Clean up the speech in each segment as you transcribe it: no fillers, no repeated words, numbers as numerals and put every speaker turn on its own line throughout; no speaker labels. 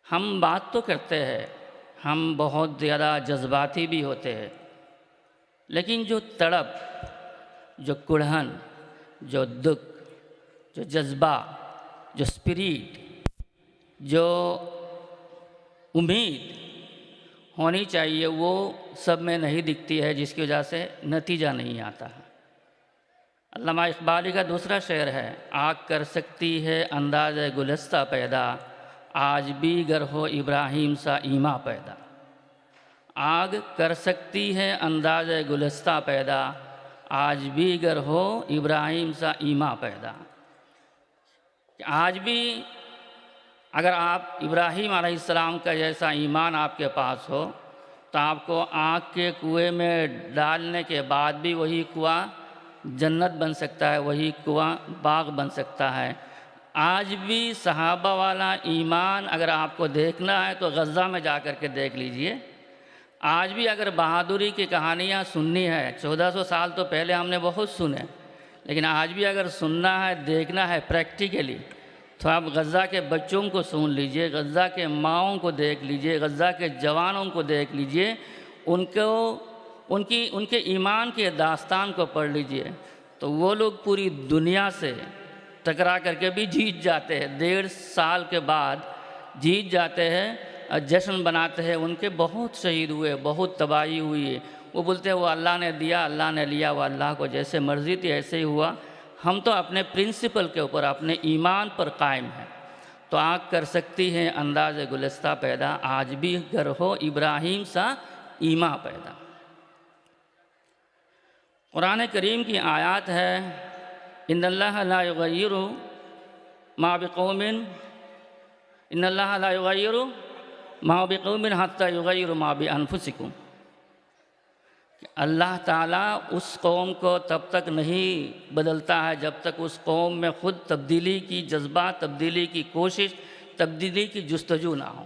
ہم بات تو کرتے ہیں، ہم بہت زیادہ جذباتی بھی ہوتے ہیں، لیکن جو تڑپ، جو کڑھن، جو دکھ، جو جذبہ، جو اسپرٹ، جو امید ہونی چاہیے وہ سب میں نہیں دکھتی ہے، جس کی وجہ سے نتیجہ نہیں آتا ہے۔ علامہ اقبالی کا دوسرا شعر ہے، آگ کر سکتی ہے انداز گلستہ پیدا، آج بھی گر ہو ابراہیم سا ایماں پیدا۔ آگ کر سکتی ہے انداز گلستہ پیدا، آج بھی گر ہو ابراہیم سا ایماں پیدا۔ آج بھی اگر آپ ابراہیم علیہ السلام کا جیسا ایمان آپ کے پاس ہو تو آپ کو آگ کے کنویں میں ڈالنے کے بعد بھی وہی کنواں جنت بن سکتا ہے، وہی کنواں باغ بن سکتا ہے۔ آج بھی صحابہ والا ایمان اگر آپ کو دیکھنا ہے تو غزہ میں جا کر کے دیکھ لیجئے۔ آج بھی اگر بہادری کی کہانیاں سننی ہے، 1400 سال تو پہلے ہم نے بہت سنے، لیکن آج بھی اگر سننا ہے، دیکھنا ہے پریکٹیکلی، تو آپ غزہ کے بچوں کو سن لیجئے، غزہ کے ماؤں کو دیکھ لیجئے، غزہ کے جوانوں کو دیکھ لیجئے، ان کے ایمان کے داستان کو پڑھ لیجئے، تو وہ لوگ پوری دنیا سے ٹکرا کر کے بھی جیت جاتے ہیں، 1.5 سال کے بعد جیت جاتے ہیں، جشن بناتے ہیں۔ ان کے بہت شہید ہوئے، بہت تباہی ہوئی ہے، وہ بولتے ہیں وہ اللہ نے دیا، اللہ نے لیا، وہ اللہ کو جیسے مرضی تھی ایسے ہی ہوا۔ ہم تو اپنے پرنسپل کے اوپر، اپنے ایمان پر قائم ہیں۔ تو آگ کر سکتی ہے انداز گلستہ پیدا، آج بھی گر ہو ابراہیم سا ایماں پیدا۔ قرآن کریم کی آیات ہے، ان اللہ لا یغیر ما بقوم ان اللہ لا یغیر ما بقوم حتی یغیر ما بانفسکم۔ اللہ تعالیٰ اس قوم کو تب تک نہیں بدلتا ہے جب تک اس قوم میں خود تبدیلی کی جذبہ، تبدیلی کی کوشش، تبدیلی کی جستجو نہ ہو۔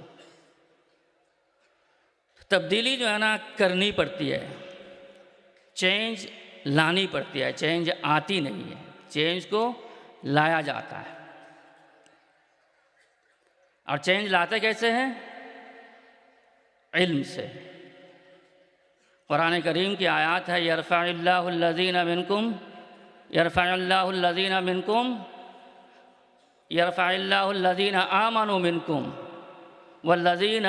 تبدیلی جو ہے نا کرنی پڑتی ہے، چینج لانی پڑتی ہے، چینج آتی نہیں ہے، چینج کو لایا جاتا ہے۔ اور چینج لاتے کیسے ہیں؟ علم سے۔ قرآن کریم کی آیات ہے، یرفع اللہ الذین منکم یرفع اللہ الذین منکم یرفع اللہ الذین آمنوا منکم والذین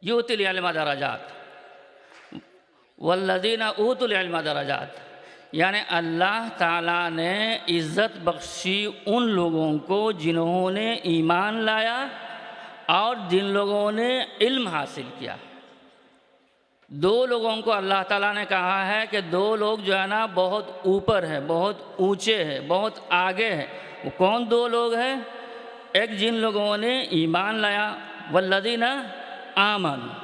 یؤتی العلم درجات والذین اوتوا العلم درجات، یعنی اللہ تعالیٰ نے عزت بخشی ان لوگوں کو جنہوں نے ایمان لایا اور جن لوگوں نے علم حاصل کیا۔ 2 لوگوں کو اللہ تعالیٰ نے کہا ہے کہ 2 لوگ جو ہے نا بہت اوپر ہیں، بہت اونچے ہیں، بہت آگے ہیں۔ وہ کون 2 لوگ ہیں؟ ایک جن لوگوں نے ایمان لایا، والذین آمنوا۔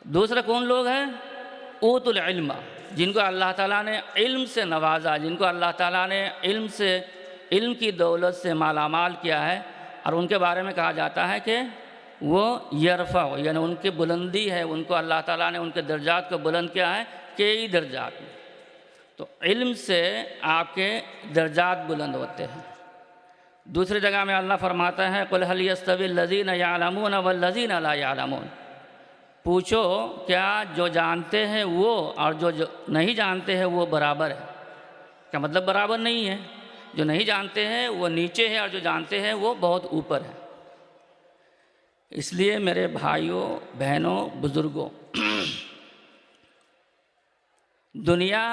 دوسرا کون لوگ ہیں؟ اوتوا العلم، جن کو اللہ تعالیٰ نے علم سے نوازا، جن کو اللہ تعالیٰ نے علم کی دولت سے مالا مال کیا ہے، اور ان کے بارے میں کہا جاتا ہے کہ وہ یرفع، یعنی ان کی بلندی ہے، ان کو اللہ تعالیٰ نے ان کے درجات کو بلند کیا ہے، کئی درجات میں۔ تو علم سے آپ کے درجات بلند ہوتے ہیں۔ دوسری جگہ میں اللہ فرماتا ہے، قُلْ هَلْ يَسْتَوِي الَّذِينَ يَعْلَمُونَ وَالَّذِينَ لَا يَعْلَمُونَ۔ پوچھو کیا جو جانتے ہیں وہ اور جو نہیں جانتے ہیں وہ برابر ہے؟ کیا مطلب برابر نہیں ہے؟ جو نہیں جانتے ہیں وہ نیچے ہے اور جو جانتے ہیں وہ بہت اوپر ہے۔ اس لیے میرے بھائیوں، بہنوں، بزرگوں، دنیا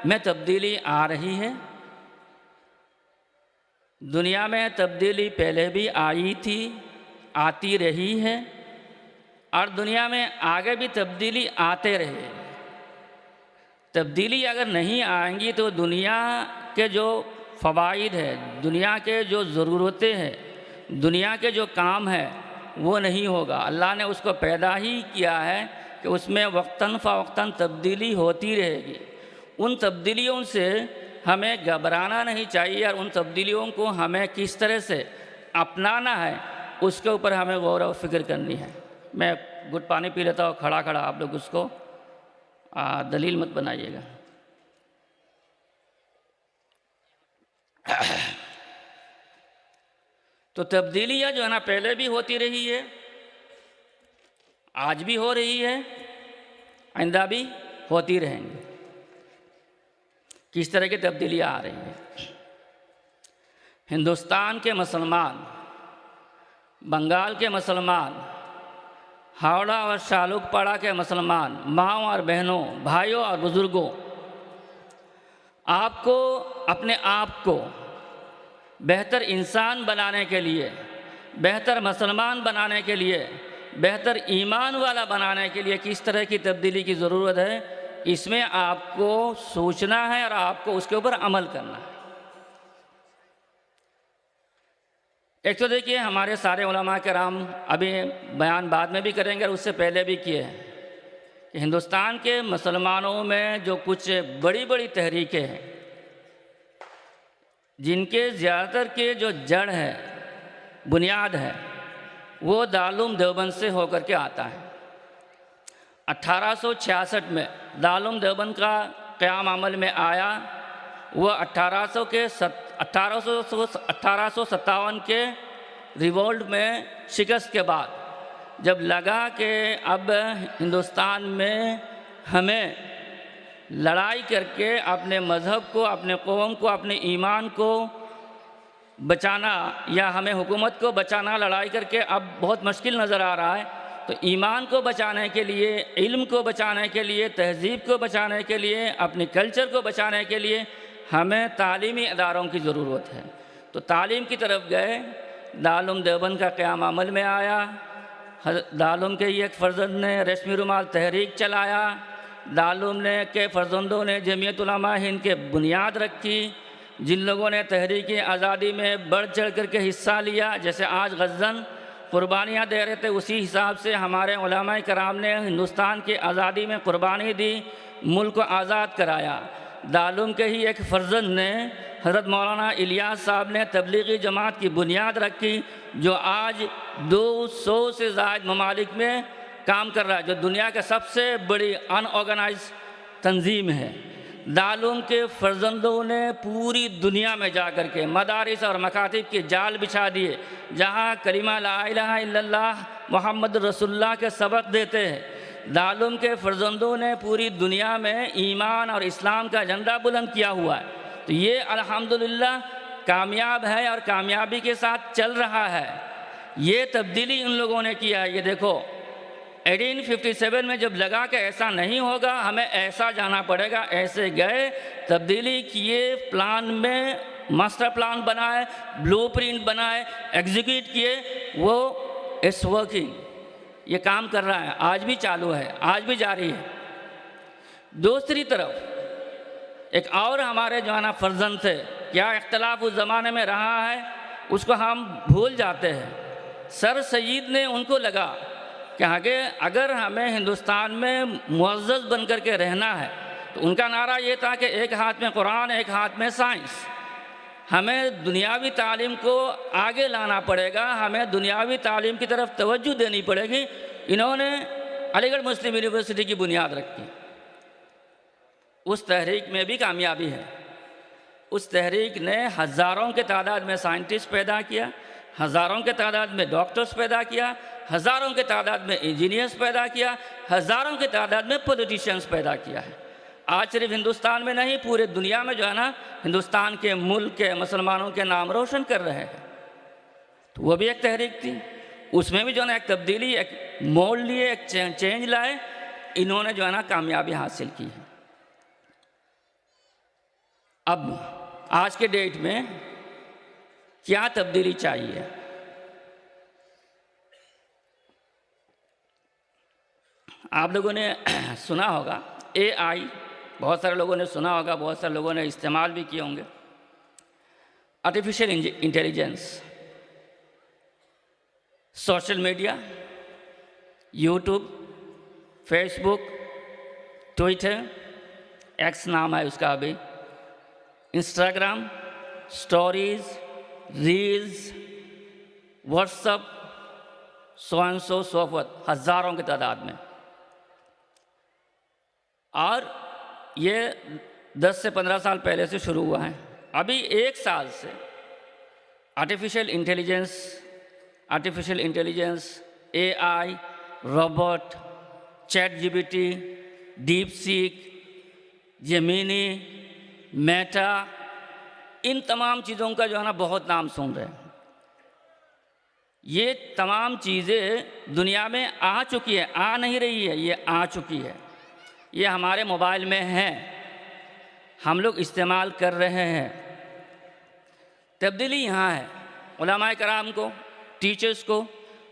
میں تبدیلی آ رہی ہے۔ دنیا میں تبدیلی پہلے بھی آئی تھی، آتی رہی ہے، اور دنیا میں آگے بھی تبدیلی آتے رہے۔ تبدیلی اگر نہیں آئیں گی تو دنیا کے جو فوائد ہے، دنیا کے جو ضرورتیں ہیں، دنیا کے جو کام ہے وہ نہیں ہوگا۔ اللہ نے اس کو پیدا ہی کیا ہے کہ اس میں وقتاً فوقتاً تبدیلی ہوتی رہے گی۔ ان تبدیلیوں سے ہمیں گھبرانا نہیں چاہیے، اور ان تبدیلیوں کو ہمیں کس طرح سے اپنانا ہے اس کے اوپر ہمیں غور و فکر کرنی ہے۔ میں گھٹ پانی پی لیتا ہوں کھڑا، آپ لوگ اس کو دلیل مت بنائیے گا۔ تو تبدیلیاں جو ہے نا پہلے بھی ہوتی رہی ہے، آج بھی ہو رہی ہے، آئندہ بھی ہوتی رہیں گی۔ کس طرح کی تبدیلیاں آ رہی ہیں؟ ہندوستان کے مسلمان، بنگال کے مسلمان، ہاوڑہ اور شالوک پاڑا کے مسلمان، ماؤں اور بہنوں، بھائیوں اور بزرگوں، آپ کو اپنے آپ کو بہتر انسان بنانے کے لیے، بہتر مسلمان بنانے کے لیے، بہتر ایمان والا بنانے کے لیے کس طرح کی تبدیلی کی ضرورت ہے، اس میں آپ کو سوچنا ہے اور آپ کو اس کے اوپر عمل کرنا ہے۔ ایک تو دیکھیے ہمارے سارے علماء کرام، ابھی بیان بعد میں بھی کریں گے اور اس سے پہلے بھی کیے ہیں، کہ ہندوستان کے مسلمانوں میں جو کچھ بڑی بڑی تحریکیں ہیں، جن کے زیادہ تر کے جو جڑ ہے، بنیاد ہے، وہ دارالعلوم دیوبند سے ہو کر کے آتا ہے۔ 1866 میں دارالعلوم دیوبند کا قیام عمل میں آیا۔ وہ 1857 کے ریولٹ میں شکست کے بعد جب لگا کہ اب ہندوستان میں ہمیں لڑائی کر کے اپنے مذہب کو، اپنے قوم کو، اپنے ایمان کو بچانا، یا ہمیں حکومت کو بچانا لڑائی کر کے اب بہت مشکل نظر آ رہا ہے، تو ایمان کو بچانے کے لیے، علم کو بچانے کے لیے، تہذیب کو بچانے کے لیے، اپنے کلچر کو بچانے کے لیے ہمیں تعلیمی اداروں کی ضرورت ہے۔ تو تعلیم کی طرف گئے، دارالعلوم دیوبند کا قیام عمل میں آیا۔ دارالعلوم کے ایک فرزند نے ریشمی رومال تحریک چلایا، دارالعلوم کے فرزندوں نے جمعیت علماء ہند کے بنیاد رکھی، جن لوگوں نے تحریک آزادی میں بڑھ چڑھ کر کے حصہ لیا، جیسے آج غزن قربانیاں دے رہے تھے، اسی حساب سے ہمارے علماء کرام نے ہندوستان کی آزادی میں قربانی دی، ملک کو آزاد کرایا۔ دارالعلوم کے ہی ایک فرزند نے، حضرت مولانا الیاس صاحب نے تبلیغی جماعت کی بنیاد رکھی، جو آج 200 سے زائد ممالک میں کام کر رہا ہے، جو دنیا کے سب سے بڑی ان آرگنائز تنظیم ہے۔ دارالعلوم کے فرزندوں نے پوری دنیا میں جا کر کے مدارس اور مکاتب کے جال بچھا دیے، جہاں کلمہ لا الہ الا اللہ محمد رسول اللہ کے سبق دیتے ہیں۔ دارالعلوم کے فرزندوں نے پوری دنیا میں ایمان اور اسلام کا جھنڈا بلند کیا ہوا ہے۔ تو یہ الحمدللہ کامیاب ہے اور کامیابی کے ساتھ چل رہا ہے۔ یہ تبدیلی ان لوگوں نے کیا ہے۔ یہ دیکھو 1857 میں جب لگا کہ ایسا نہیں ہوگا، ہمیں ایسا جانا پڑے گا، ایسے گئے، تبدیلی کیے، پلان میں ماسٹر پلان بنائے، بلو پرنٹ بنائے، ایگزیکیوٹ کیے، وہ اٹس ورکنگ، یہ کام کر رہا ہے، آج بھی چالو ہے، آج بھی جاری ہے۔ دوسری طرف ایک اور ہمارے جو ہے نا فرزند تھے، کیا اختلاف اس زمانے میں رہا ہے اس کو ہم بھول جاتے ہیں۔ سر سید نے ان کو لگا کہ اگر ہمیں ہندوستان میں معزز بن کر کے رہنا ہے، تو ان کا نعرہ یہ تھا کہ ایک ہاتھ میں قرآن، ایک ہاتھ میں سائنس، ہمیں دنیاوی تعلیم کو آگے لانا پڑے گا، ہمیں دنیاوی تعلیم کی طرف توجہ دینی پڑے گی۔ انہوں نے علی گڑھ مسلم یونیورسٹی کی بنیاد رکھی۔ اس تحریک میں بھی کامیابی ہے۔ اس تحریک نے ہزاروں کے تعداد میں سائنٹسٹ پیدا کیا، ہزاروں کے تعداد میں ڈاکٹرز پیدا کیا، ہزاروں کے تعداد میں انجینئرز پیدا کیا، ہزاروں کے تعداد میں پولیٹیشینز پیدا کیا ہے۔ آج صرف ہندوستان میں نہیں، پورے دنیا میں جو ہے نا ہندوستان کے ملک کے مسلمانوں کے نام روشن کر رہے ہیں۔ تو وہ بھی ایک تحریک تھی، اس میں بھی جو ہے نا ایک تبدیلی، ایک موڑ لیے، ایک چینج لائے، انہوں نے جو ہے نا کامیابی حاصل کی ہے۔ اب آج کے ڈیٹ میں کیا تبدیلی چاہیے؟ آپ لوگوں نے سنا ہوگا AI، بہت سارے لوگوں نے سنا ہوگا، بہت سارے لوگوں نے استعمال بھی کیے ہوں گے۔ آرٹیفیشل انٹیلیجنس، سوشل میڈیا، یوٹیوب، فیس بک، ٹویٹر، ایکس نام ہے اس کا ابھی، انسٹاگرام، سٹوریز، ریلز، واٹس ایپ، سو اینڈ سو فورتھ، ہزاروں کی تعداد میں۔ اور یہ 10 سے 15 سال پہلے سے شروع ہوا ہے۔ ابھی 1 سال سے artificial intelligence, AI, robot, chat GPT, DeepSeek, Gemini, Meta, इन तमाम चीज़ों का जो है ना बहुत नाम सुन रहे हैं। ये तमाम चीज़ें दुनिया में आ चुकी है, आ नहीं रही है, ये आ चुकी है। ये हमारे मोबाइल में है, हम लोग इस्तेमाल कर रहे हैं। तब्दीली यहाँ है। उलमाए कराम को, टीचर्स को,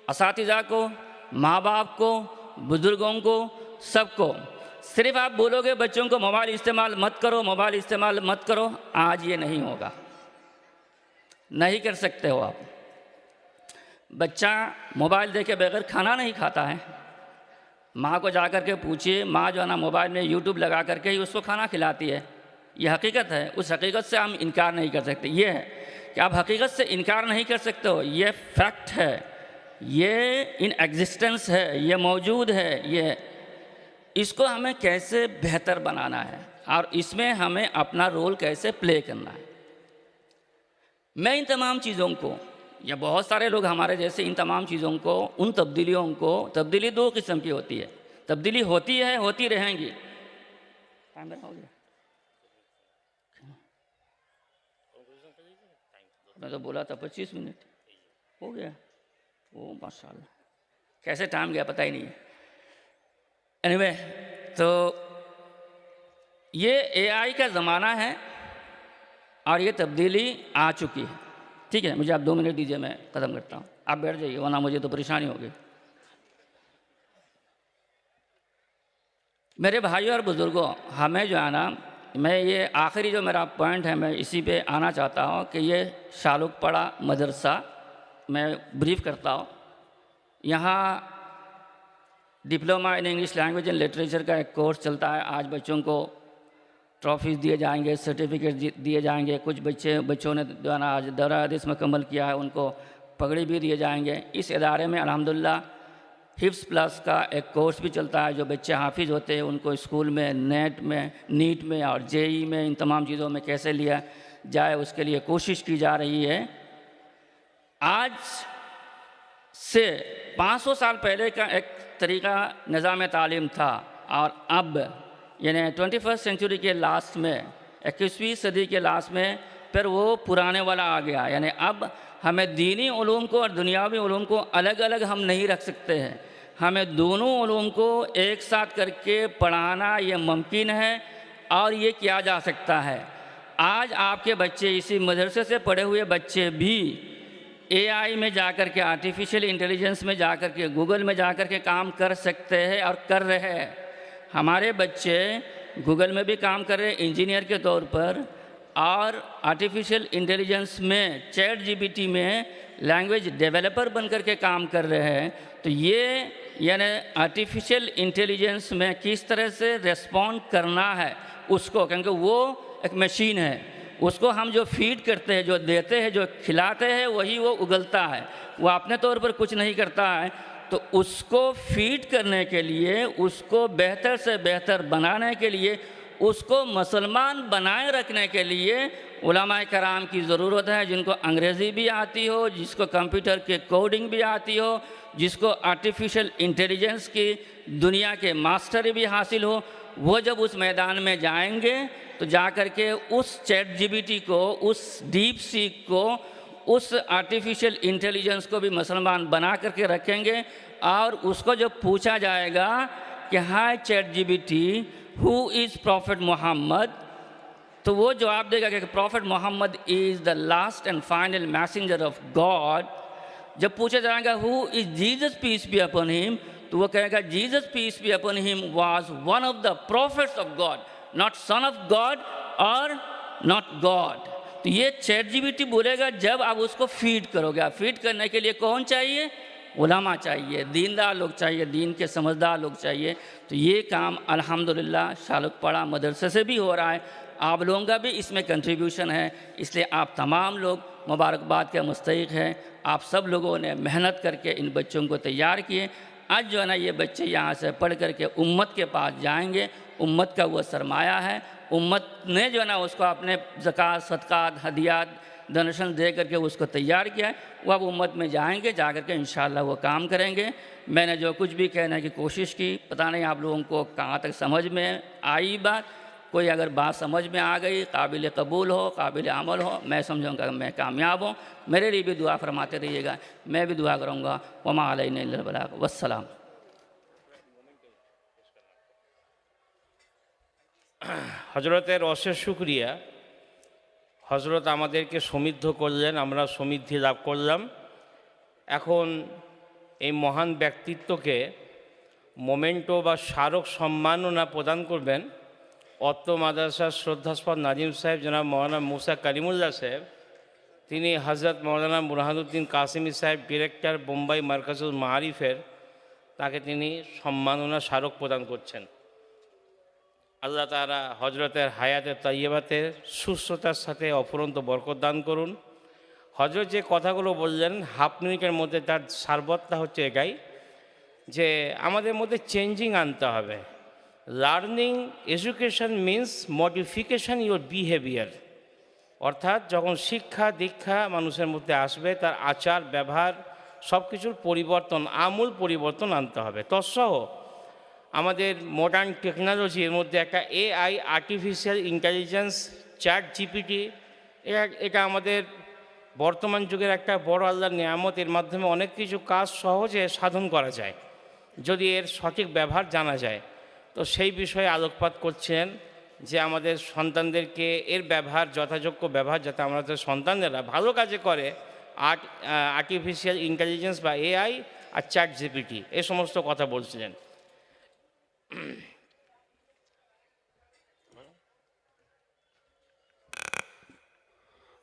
असातिज़ा को, माँ बाप को, बुज़ुर्गों को, सबको सिर्फ आप बोलोगे बच्चों को मोबाइल इस्तेमाल मत करो, मोबाइल इस्तेमाल मत करो, आज ये नहीं होगा, नहीं कर सकते हो आप। बच्चा मोबाइल देखे बगैर खाना नहीं खाता है। माँ को जा कर के पूछिए, माँ जो है ना मोबाइल में यूट्यूब लगा करके ही उसको खाना खिलाती है। ये हकीकत है, उस हकीकत से हम इनकार नहीं कर सकते। ये है कि आप हकीकत से इनकार नहीं कर सकते हो, ये फैक्ट है, ये इन एग्जिस्टेंस है, ये मौजूद है। ये इसको हमें कैसे बेहतर बनाना है और इसमें हमें अपना रोल कैसे प्ले करना है। मैं इन तमाम चीज़ों को, या बहुत सारे लोग हमारे जैसे इन तमाम चीज़ों को, उन तब्दीलियों को, तब्दीली दो किस्म की होती है। तब्दीली होती है, होती रहेंगी। टाइम हो गया, मैं तो बोला था 25 मिनट हो गया। ओ माशाल्लाह, कैसे टाइम गया पता ही नहीं है। एनीवे, तो ये AI का ज़माना है और ये तब्दीली आ चुकी है। ठीक है, मुझे आप 2 मिनट दीजिए, मैं ख़त्म करता हूँ, आप बैठ जाइए वरना मुझे तो परेशानी होगी। मेरे भाइयों और बुज़ुर्गों, हमें जो है ना, मैं ये आखिरी जो मेरा पॉइंट है मैं इसी पे आना चाहता हूँ कि ये शालुकपड़ा मदरसा, मैं ब्रीफ करता हूँ। यहाँ diploma in English language and literature का एक कोर्स चलता है। आज बच्चों को ट्रॉफीज़ दिए जाएंगे, सर्टिफिकेट दिए जाएंगे। कुछ बच्चों ने जो है ना आज दौरा हदीस मुकम्मल किया है, उनको पगड़ी भी दिए जाएंगे। इस इदारे में अल्हम्दुलिल्लाह हिफ्स प्लस का एक कोर्स भी चलता है। जो बच्चे हाफिज़ होते हैं उनको स्कूल में नीट में और JEE में, इन तमाम चीज़ों में कैसे लिया जाए उसके लिए कोशिश की जा रही है। आज से 500 साल पहले का एक तरीका निज़ाम तालीम था और अब यानी 21st सेंचुरी के लास्ट में, 21वीं सदी के लास्ट में फिर वो पुराने वाला आ गया। यानी अब हमें दीनी उलूम को और दुनियावी उलूम को अलग अलग हम नहीं रख सकते हैं। हमें दोनों उलूम को एक साथ करके पढ़ाना ये मुमकिन है और ये किया जा सकता है। आज आपके बच्चे, इसी मदरसे से पढ़े हुए बच्चे भी AI में जाकर के, आर्टिफिशियल इंटेलिजेंस में जाकर के, गूगल में जाकर के काम कर सकते हैं और कर रहे हैं। हमारे बच्चे गूगल में भी काम कर रहे हैं इंजीनियर के तौर पर, और आर्टिफिशियल इंटेलिजेंस में, चैट जीपीटी में लैंग्वेज डेवलपर बनकर के काम कर रहे हैं। तो ये यानी आर्टिफिशियल इंटेलिजेंस में किस तरह से रिस्पॉन्ड करना है उसको, क्योंकि वो एक मशीन है, उसको हम जो फीड करते हैं, जो देते हैं, जो खिलाते हैं, वही वो उगलता है, वो अपने तौर पर कुछ नहीं करता है। तो उसको फीड करने के लिए, उसको बेहतर से बेहतर बनाने के लिए, उसको मुसलमान बनाए रखने के लिए उलमाए कराम की ज़रूरत है, जिनको अंग्रेज़ी भी आती हो, जिसको कंप्यूटर के कोडिंग भी आती हो, जिसको आर्टिफिशियल इंटेलिजेंस की दुनिया के मास्टर भी हासिल हो। वो जब उस मैदान में जाएंगे तो जा कर के उस चैट जीपीटी को, उस डीप सीक को, उस आर्टिफिशियल इंटेलिजेंस को भी मुसलमान बना करके रखेंगे। और उसको जब पूछा जाएगा कि hi chat GPT, who is prophet Muhammad, तो वो जवाब देगा कि prophet Muhammad is the last and final messenger of God. जब पूछा जाएगा who is Jesus peace be upon him, तो वो कहेगा Jesus peace be upon him was one of the prophets of God, not son of God और not God. तो ये chat GPT बोलेगा जब आप उसको फीड करोगे। आप फीड करने के लिए कौन चाहिए? उलमा चाहिए, दीनदार लोग चाहिए, दीन के समझदार लोग चाहिए। तो ये काम अल्हम्दुलिल्लाह शालुकपड़ा मदरसे से भी हो रहा है, आप लोगों का भी इसमें कंट्रीब्यूशन है। इसलिए आप तमाम लोग मुबारकबाद के मुस्तहिक हैं। आप सब लोगों ने मेहनत करके इन बच्चों को तैयार किए। आज जो है ना ये बच्चे यहाँ से पढ़ करके उम्मत के पास जाएंगे। उम्मत का वो सरमाया है। उम्मत ने जो है ना उसको अपने ज़कात, सदक़ात, हदियात डोनेशन दे करके उसको तैयार किया है। वो अब उम्मत में जाएंगे, जा कर के इंशाअल्लाह वो काम करेंगे। मैंने जो कुछ भी कहने की कोशिश की, पता नहीं आप लोगों को कहाँ तक समझ में आई बात। कोई अगर बात समझ में आ गई, काबिल कबूल हो, काबिल अमल हो, मैं समझूंगा कि मैं कामयाब हूँ। मेरे लिए भी दुआ फरमाते रहिएगा, मैं भी दुआ करूँगा। वमा अलैना इल्लल बलाग। वस्सलाम।
হজরতের অশেষ শুকরিয়া। হজরত আমাদেরকে সমৃদ্ধ করলেন, আমরা সমৃদ্ধি লাভ করলাম। এখন এই মহান ব্যক্তিত্বকে মোমেন্টো বা স্মারক সম্মাননা প্রদান করবেন অত্র মাদ্রাসার শ্রদ্ধাস্পদ নাজিম সাহেব জনাব মৌলানা মুসা কালিমুল্লাহ সাহেব। তিনি হজরত মৌলানা বুরহানুদ্দিন কাসিমি সাহেব, ডিরেক্টর বোম্বাই মার্কাজুল মারিফের, তাকে তিনি সম্মাননা স্মারক প্রদান করছেন। আল্লাহ তাআলা হজরতের হায়াতে তাইয়্যিবাতের সুস্থতার সাথে অফুরন্ত বরকত দান করুন। হজরত যে কথাগুলো বললেন হাফ মিনিটের মধ্যে, তার সারবত্তা হচ্ছে এটাই যে আমাদের মধ্যে চেঞ্জিং আনতে হবে। Learning education means modification your behaviour. অর্থাৎ যখন শিক্ষা দীক্ষা মানুষের মধ্যে আসবে, তার আচার ব্যবহার সব কিছুর পরিবর্তন, আমূল পরিবর্তন আনতে হবে। তৎসহ আমাদের মডার্ন টেকনোলজির মধ্যে একটা AI, artificial intelligence, chat GPT, এটা আমাদের বর্তমান যুগের একটা বড় আল্লাহর নিয়ামত। এর মাধ্যমে অনেক কিছু কাজ সহজে সাধন করা যায় যদি এর সঠিক ব্যবহার জানা যায়। তো সেই বিষয়ে আলোকপাত করছেন যে আমাদের সন্তানদেরকে এর ব্যবহার, যথাযোগ্য ব্যবহার যাতে আমাদের সন্তানেরা ভালো কাজে করে, আর্টিফিশিয়াল ইন্টেলিজেন্স বা AI আর চ্যাট জিপিটি, এ সমস্ত কথা বলছিলেন।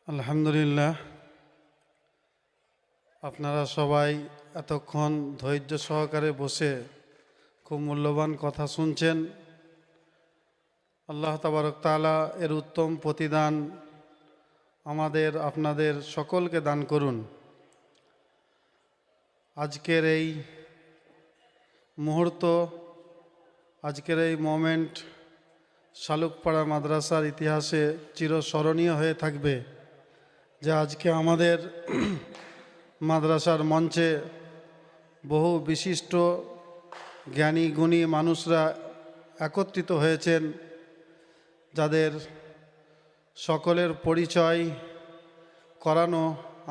আলহামদুলিল্লাহ, আপনারা সবাই এতক্ষণ ধৈর্য সহকারে বসে খুব মূল্যবান কথা শুনছেন। আল্লাহ তাবারক তাআলা এর উত্তম প্রতিদান আমাদের আপনাদের সকলকে দান করুন। আজকের এই মুহূর্ত, আজকের এই মোমেন্ট শালুকপাড়া মাদ্রাসার ইতিহাসে চিরস্মরণীয় হয়ে থাকবে। যে আজকে আমাদের মাদ্রাসার মঞ্চে বহু বিশিষ্ট জ্ঞানী গুণী মানুষরা একত্রিত হয়েছেন, যাদের সকলের পরিচয় করানো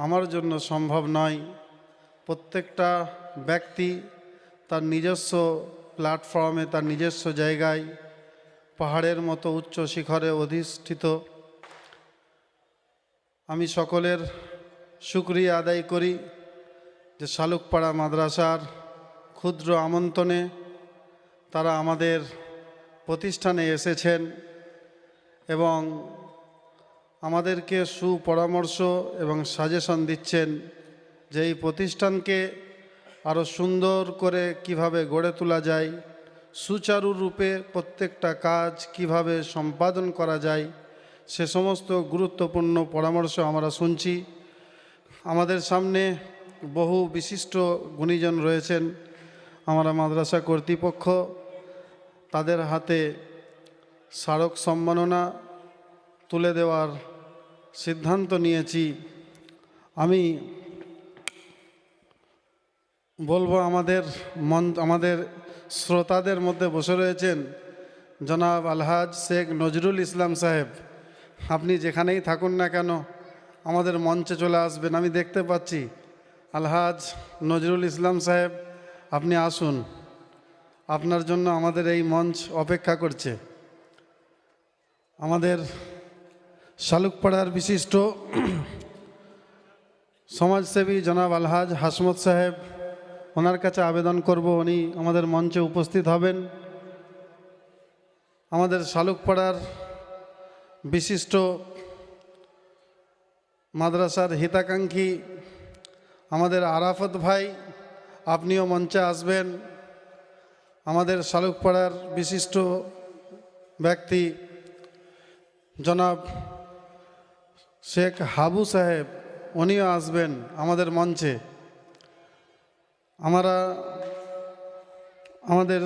আমার জন্য সম্ভব নয়। প্রত্যেকটা ব্যক্তি তার নিজস্ব প্ল্যাটফর্মে, তার নিজস্ব জায়গায় পাহাড়ের মতো উচ্চ শিখরে অধিষ্ঠিত। আমি সকলের শুকরিয়া আদায় করি যে শালুকপাড়া মাদ্রাসার ক্ষুদ্র আমন্ত্রণে তারা আমাদের প্রতিষ্ঠানে এসেছেন এবং আমাদেরকে সুপরামর্শ এবং সাজেশন দিচ্ছেন যে এই প্রতিষ্ঠানকে আরও সুন্দর করে কিভাবে গড়ে তোলা যায়, সুচারুরূপে প্রত্যেকটা কাজ কিভাবে সম্পাদন করা যায়, সে সমস্ত গুরুত্বপূর্ণ পরামর্শ আমরা শুনছি। আমাদের সামনে বহু বিশিষ্ট গুণীজন রয়েছেন। আমরা মাদ্রাসা কর্তৃপক্ষ তাদের হাতে স্মারক সম্মাননা তুলে দেওয়ার সিদ্ধান্ত নিয়েছি। আমি বলবো আমাদের শ্রোতাদের মধ্যে বসে রয়েছেন জনাব আলহাজ শেখ নজরুল ইসলাম সাহেব। আপনি যেখানেই থাকুন না কেন আমাদের মঞ্চে চলে আসবেন। আমি দেখতে পাচ্ছি আলহাজ নজরুল ইসলাম সাহেব, আপনি আসুন, আপনার জন্য আমাদের এই মঞ্চ অপেক্ষা করছে। আমাদের শালুকপাড়ার বিশিষ্ট সমাজসেবী জনাব আলহাজ হাসমত সাহেব, ওনার কাছে আবেদন করব উনি আমাদের মঞ্চে উপস্থিত হবেন। আমাদের শালুকপাড়ার বিশিষ্ট মাদ্রাসার হিতাকাঙ্ক্ষী আমাদের আরাফত ভাই, আপনিও মঞ্চে আসবেন। আমাদের শালুকপাড়ার বিশিষ্ট ব্যক্তি জনাব শেখ হাবু সাহেব, উনিও আসবেন আমাদের মঞ্চে। আমরা আমাদের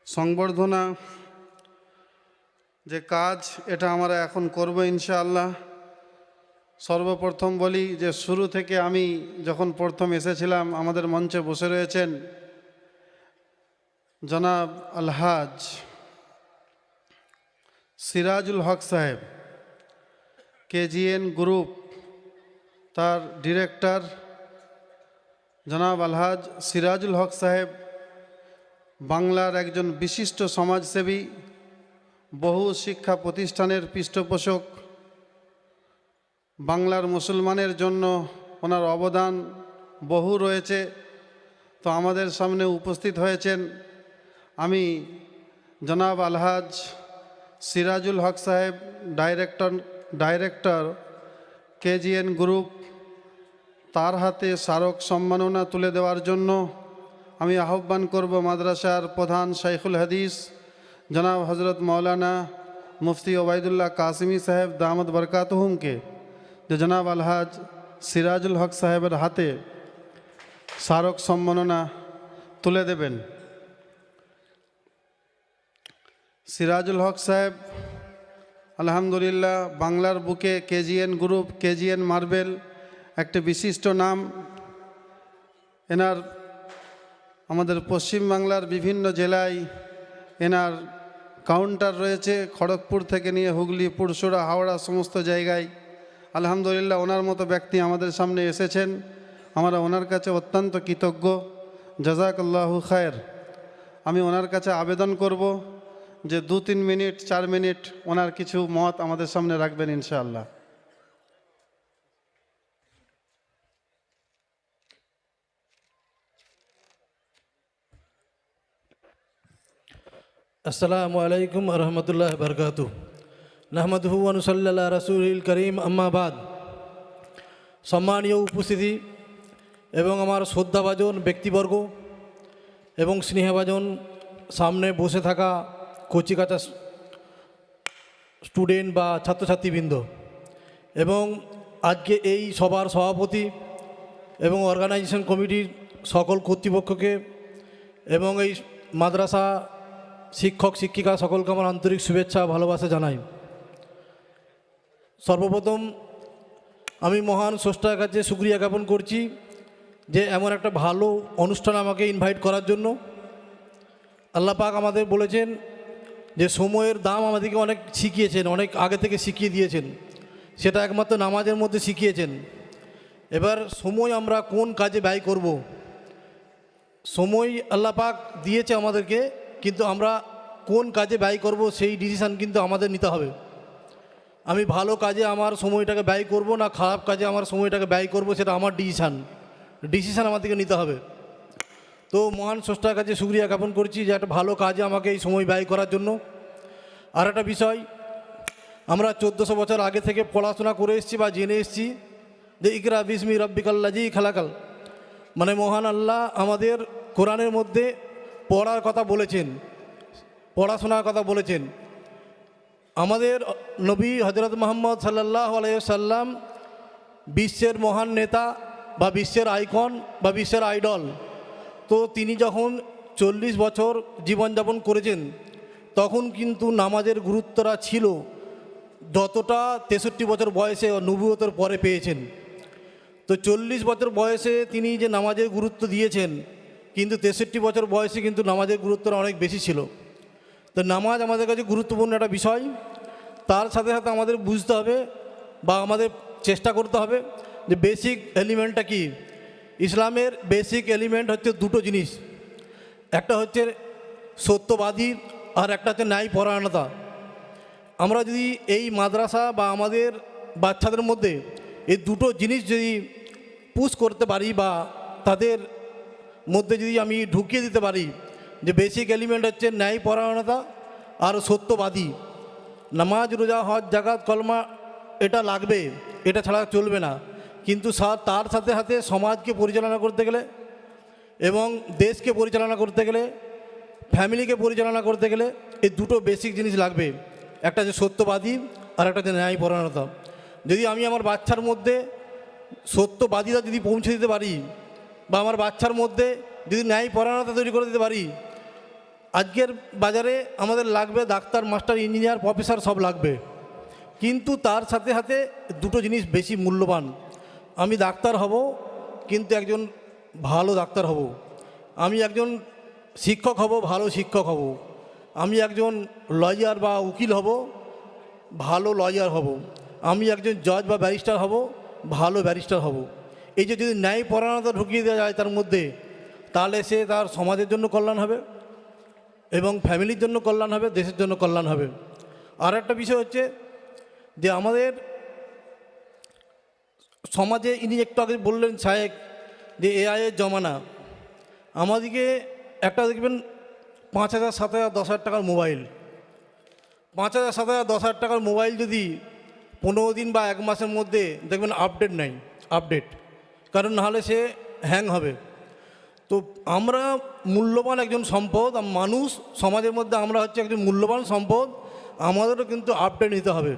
সংবর্ধনা যে কাজ, এটা আমরা এখন করব ইনশাআল্লাহ। সর্বপ্রথম বলি যে শুরু থেকে আমি যখন প্রথম এসেছিলাম আমাদের মঞ্চে বসে রয়েছেন জনাব আলহাজ সিরাজুল হক সাহেব, কেজিএন গ্রুপ, তার ডিরেক্টর জনাব আলহাজ সিরাজুল হক সাহেব বাংলার একজন বিশিষ্ট সমাজসেবী, বহু শিক্ষা প্রতিষ্ঠানের পৃষ্ঠপোষক। বাংলার মুসলমানের জন্য ওনার অবদান বহু রয়েছে। তো আমাদের সামনে উপস্থিত হয়েছেন, আমি জনাব আলহাজ সিরাজুল হক সাহেব, ডাইরেক্টর কেজিএন গ্রুপ, তার হাতে স্মারক সম্মাননা তুলে দেওয়ার জন্য আমি আহ্বান করব মাদ্রাসার প্রধান শাইখুল হাদিস জনাব হজরত মৌলানা মুফতি ওবায়দুল্লাহ কাসিমি সাহেব দামদ বরকাতুহুমকে, যে জনাব আলহাজ সিরাজুল হক সাহেবের হাতে স্মারক সম্মাননা তুলে দেবেন। সিরাজুল হক সাহেব আলহামদুলিল্লাহ বাংলার বুকে কেজিএন গ্রুপ, কেজিএন মার্বেল একটি বিশিষ্ট নাম। এনার আমাদের পশ্চিম বাংলার বিভিন্ন জেলায় এনার কাউন্টার রয়েছে, খড়গপুর থেকে নিয়ে হুগলি, পুরসুরা, হাওড়া সমস্ত জায়গায়। আলহামদুলিল্লাহ ওনার মতো ব্যক্তি আমাদের সামনে এসেছেন, আমরা ওনার কাছে অত্যন্ত কৃতজ্ঞ। জাযাকাল্লাহু খায়ের। আমি ওনার কাছে আবেদন করব যে 2-3 মিনিট 4 মিনিট ওনার কিছু মত আমাদের সামনে রাখবেন ইনশাআল্লাহ।
আসসালামু আলাইকুম রহমতুল্লাহ বরকাতুহু। নাহমাদুহু ওয়া নুসাল্লি আলা রাসূলিল কারীম, আম্মা বাদ। সম্মানীয় উপস্থিতি এবং আমার শ্রদ্ধাভাজন ব্যক্তিবর্গ এবং স্নেহভাজন সামনে বসে থাকা কচিকাঁচা স্টুডেন্ট বা ছাত্রছাত্রীবৃন্দ এবং আজকে এই সভার সভাপতি এবং অর্গানাইজেশন কমিটির সকল কর্তৃপক্ষকে এবং এই মাদ্রাসা শিক্ষক শিক্ষিকা সকলকে আমার আন্তরিক শুভেচ্ছা ভালোবাসা জানাই। সর্বপ্রথম আমি মহান স্রষ্টার কাছে শুকরিয়া জ্ঞাপন করছি যে এমন একটা ভালো অনুষ্ঠান আমাকে ইনভাইট করার জন্য। আল্লাহ পাক আমাদের বলেছেন যে সময়ের দাম আমাদেরকে অনেক শিখিয়েছেন, অনেক আগে থেকে শিখিয়ে দিয়েছেন, সেটা একমাত্র নামাজের মধ্যে শিখিয়েছেন। এবার সময় আমরা কোন কাজে ব্যয় করব, সময় আল্লাহ পাক দিয়েছে আমাদেরকে, কিন্তু আমরা কোন কাজে ব্যয় করব সেই ডিসিশান কিন্তু আমাদের নিতে হবে। আমি ভালো কাজে আমার সময়টাকে ব্যয় করব না খারাপ কাজে আমার সময়টাকে ব্যয় করব, সেটা আমার ডিসিশান আমাদেরকে নিতে হবে। তো মহান স্রষ্টার কাছে শুকরিয়া জ্ঞাপন করছি যে একটা ভালো কাজে আমাকে এই সময় ব্যয় করার জন্য। আর একটা বিষয়, আমরা 1400 বছর আগে থেকে পড়াশোনা করে এসেছি বা জেনে এসেছি যে ইকরা বিসমি রব্বিকাল্লাযী খালাকাল, মানে মহান আল্লাহ আমাদের কোরআনের মধ্যে পড়ার কথা বলেছেন, পড়াশোনার কথা বলেছেন। আমাদের নবী হজরত মুহাম্মদ সাল্লাল্লাহু আলাইহি ওয়াসাল্লাম বিশ্বের মহান নেতা বা বিশ্বের আইকন বা বিশ্বের আইডল। তো তিনি যখন 40 বছর জীবনযাপন করেছেন তখন কিন্তু নামাজের গুরুত্বটা ছিল যতটা 63 বছর বয়সে নবুয়তের পরে পেয়েছেন। তো 40 বছর বয়সে তিনি যে নামাজের গুরুত্ব দিয়েছেন, কিন্তু 63 বছর বয়সে কিন্তু নামাজের গুরুত্বটা অনেক বেশি ছিল। তো নামাজ আমাদের কাছে গুরুত্বপূর্ণ একটা বিষয়। তার সাথে সাথে আমাদের বুঝতে হবে বা আমাদের চেষ্টা করতে হবে যে বেসিক এলিমেন্টটা কি। ইসলামের বেসিক এলিমেন্ট হচ্ছে দুটো জিনিস, একটা হচ্ছে সত্যবাদী আর একটা হচ্ছে ন্যায়পরায়ণতা। আমরা যদি এই মাদ্রাসা বা আমাদের বাচ্চাদের মধ্যে এই দুটো জিনিস যদি পুশ করতে পারি বা তাদের মধ্যে যদি আমি ঢুকিয়ে দিতে পারি যে বেসিক এলিমেন্ট হচ্ছে ন্যায়পরায়ণতা আর সত্যবাদী, নামাজ রোজা হজ জাকাত কলমা এটা লাগবে, এটা ছাড়া চলবে না। কিন্তু তার সাথে সাথে সমাজকে পরিচালনা করতে গেলে এবং দেশকে পরিচালনা করতে গেলে, ফ্যামিলিকে পরিচালনা করতে গেলে এই দুটো বেসিক জিনিস লাগবে, একটা যে সত্যবাদী আর একটা যে ন্যায়পরায়ণতা। যদি আমি আমার বাচ্চার মধ্যে সত্যবাদীতা যদি পৌঁছে দিতে পারি বা আমার বাচ্চার মধ্যে যদি ন্যায়পরায়ণতা তৈরি করে দিতে পারি, আজকের বাজারে আমাদের লাগবে ডাক্তার, মাস্টার, ইঞ্জিনিয়ার, প্রফেসর সব লাগবে, কিন্তু তার সাথে সাথে দুটো জিনিস বেশি মূল্যবান। আমি ডাক্তার হব, কিন্তু একজন ভালো ডাক্তার হব। আমি একজন শিক্ষক হব, ভালো শিক্ষক হব। আমি একজন লয়ার বা উকিল হব, ভালো লয়ার হব। আমি একজন জজ বা ব্যারিস্টার হব, ভালো ব্যারিস্টার হব। এই যে যদি ন্যায়পরায়ণতা ঢুকিয়ে দেওয়া যায় তার মধ্যে, তাহলে সে তার সমাজের জন্য কল্যাণ হবে এবং ফ্যামিলির জন্য কল্যাণ হবে, দেশের জন্য কল্যাণ হবে। আর একটা বিষয় হচ্ছে যে আমাদের সমাজে, ইনি একটু আগে বললেন সাহেব যে এআইয়ের জমানা, আমাদেরকে একটা দেখবেন 5,000, 7,000, 10,000 টাকার মোবাইল, 5,000, 7,000, 10,000 টাকার মোবাইল যদি 15 দিন বা 1 মাসের মধ্যে দেখবেন আপডেট নাই, আপডেট, কারণ নাহলে সে হ্যাং হবে। তো আমরা মূল্যবান একজন সম্পদ, মানুষ সমাজের মধ্যে আমরা হচ্ছে একজন মূল্যবান সম্পদ। আমাদেরও কিন্তু আপডেট নিতে হবে।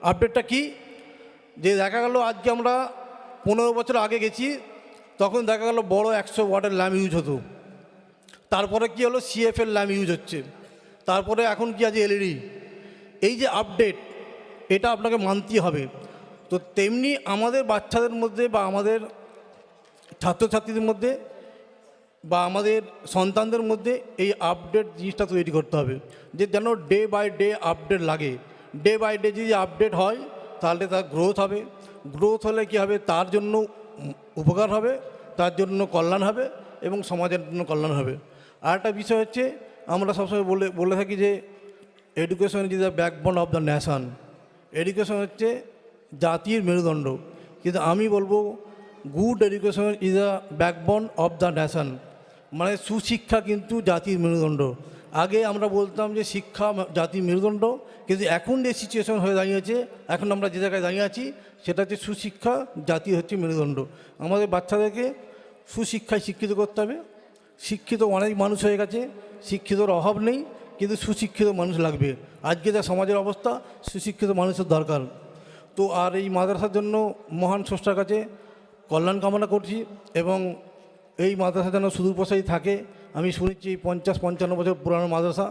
আপডেটটা কি? যে দেখা গেল আজকে আমরা 15 বছর আগে গেছি, তখন দেখা গেল বড় 100 ওয়াটের ল্যাম্প ইউজ হতো। তারপরে কি হলো, সিএফএল ল্যাম্প ইউজ হচ্ছে। তারপরে এখন কি আছে, এলইডি। এই যে আপডেট, এটা আপনাকে মানতেই হবে। তো তেমনি আমাদের বাচ্চাদের মধ্যে বা আমাদের ছাত্রছাত্রীদের মধ্যে বা আমাদের সন্তানদের মধ্যে এই আপডেট জিনিসটা তৈরি করতে হবে, যে যেন ডে বাই ডে আপডেট লাগে। ডে বাই ডে যদি আপডেট হয়, তাহলে তার গ্রোথ হবে। গ্রোথ হলে কী হবে, তার জন্য উপকার হবে, তার জন্য কল্যাণ হবে এবং সমাজের জন্য কল্যাণ হবে। আর একটা বিষয় হচ্ছে, আমরা সবসময় বলে থাকি যে education is the backbone of the nation. Education হচ্ছে জাতির মেরুদণ্ড, কিন্তু আমি বলবো good education is the backbone of the nation. মানে সুশিক্ষা কিন্তু জাতির মেরুদণ্ড। আগে আমরা বলতাম যে শিক্ষা জাতির মেরুদণ্ড, কিন্তু এখন যে সিচুয়েশন হয়ে দাঁড়িয়েছে, এখন আমরা যে জায়গায় দাঁড়িয়ে আছি, সেটা হচ্ছে সুশিক্ষা জাতির হচ্ছে মেরুদণ্ড। আমাদের বাচ্চাদেরকে সুশিক্ষায় শিক্ষিত করতে হবে। শিক্ষিত অনেক মানুষ হয়ে গেছে, শিক্ষিতর অভাব নেই, কিন্তু সুশিক্ষিত মানুষ লাগবে। আজকে যা সমাজের অবস্থা, সুশিক্ষিত মানুষের দরকার। তো আর এই মাদ্রাসার জন্য মহান স্রষ্টার কাছে কল্যাণ কামনা করছি, এবং এই মাদ্রাসা যেন সুদূর প্রসারী থাকে। আমি শুনেছি 50-55 বছর পুরানো মাদ্রাসা,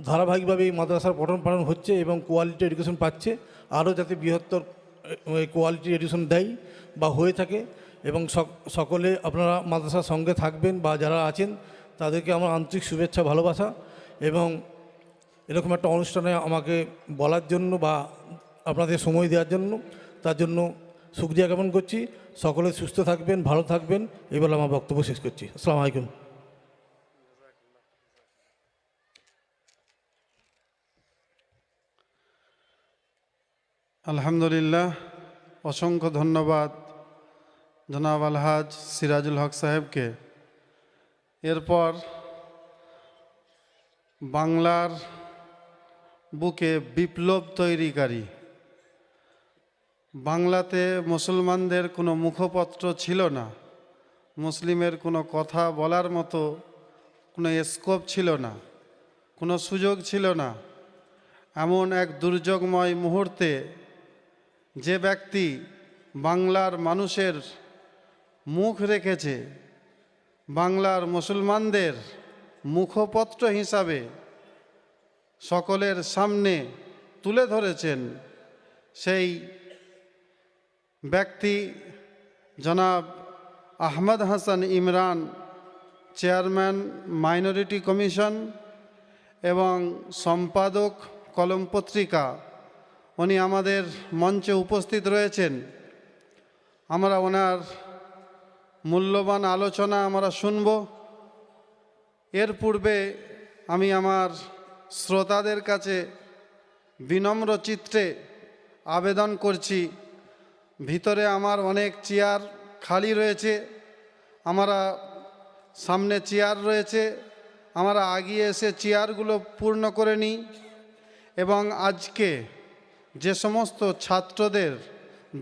ধারাবাহিকভাবে এই মাদ্রাসার পঠন পাঠন হচ্ছে এবং কোয়ালিটি এডুকেশন পাচ্ছে। আরও যাতে বৃহত্তর কোয়ালিটি এডুকেশন দেয় বা হয়ে থাকে, এবং সকলে আপনারা মাদ্রাসার সঙ্গে থাকবেন বা যারা আছেন তাদেরকে আমার আন্তরিক শুভেচ্ছা, ভালোবাসা, এবং এরকম একটা অনুষ্ঠানে আমাকে বলার জন্য বা আপনাদের সময় দেওয়ার জন্য, তার জন্য শুকরিয়া জ্ঞাপন করছি। সকলে সুস্থ থাকবেন, ভালো থাকবেন, এবার আমার বক্তব্য শেষ করছি। আসসালামু আলাইকুম।
আলহামদুলিল্লাহ, অসংখ্য ধন্যবাদ জনাব আলহাজ সিরাজুল হক সাহেবকে। এরপর বাংলার বুকে বিপ্লব তৈরিকারী, বাংলাতে মুসলমানদের কোনো মুখপত্র ছিল না, মুসলিমের কোনো কথা বলার মতো কোনো স্কোপ ছিল না, কোনো সুযোগ ছিল না। এমন এক দুর্যোগময় মুহূর্তে যে ব্যক্তি বাংলার মানুষের মুখ রেখেছে, বাংলার মুসলমানদের মুখপত্র হিসাবে সকলের সামনে তুলে ধরেছেন, সেই ব্যক্তি জনাব Ahmad Hasan Imran, chairman minority commission এবং সম্পাদক কলম পত্রিকা। উনি আমাদের মঞ্চে উপস্থিত রয়েছেন। আমরা ওনার মূল্যবান আলোচনা আমরা শুনব। এর পূর্বে আমি আমার শ্রোতাদের কাছে বিনম্র চিত্রে আবেদন করছি, ভিতরে আমার অনেক চেয়ার খালি রয়েছে, আমরা সামনে চেয়ার রয়েছে, আমরা আগিয়ে এসে চেয়ারগুলো পূর্ণ করে নিই। এবং আজকে যে সমস্ত ছাত্রদের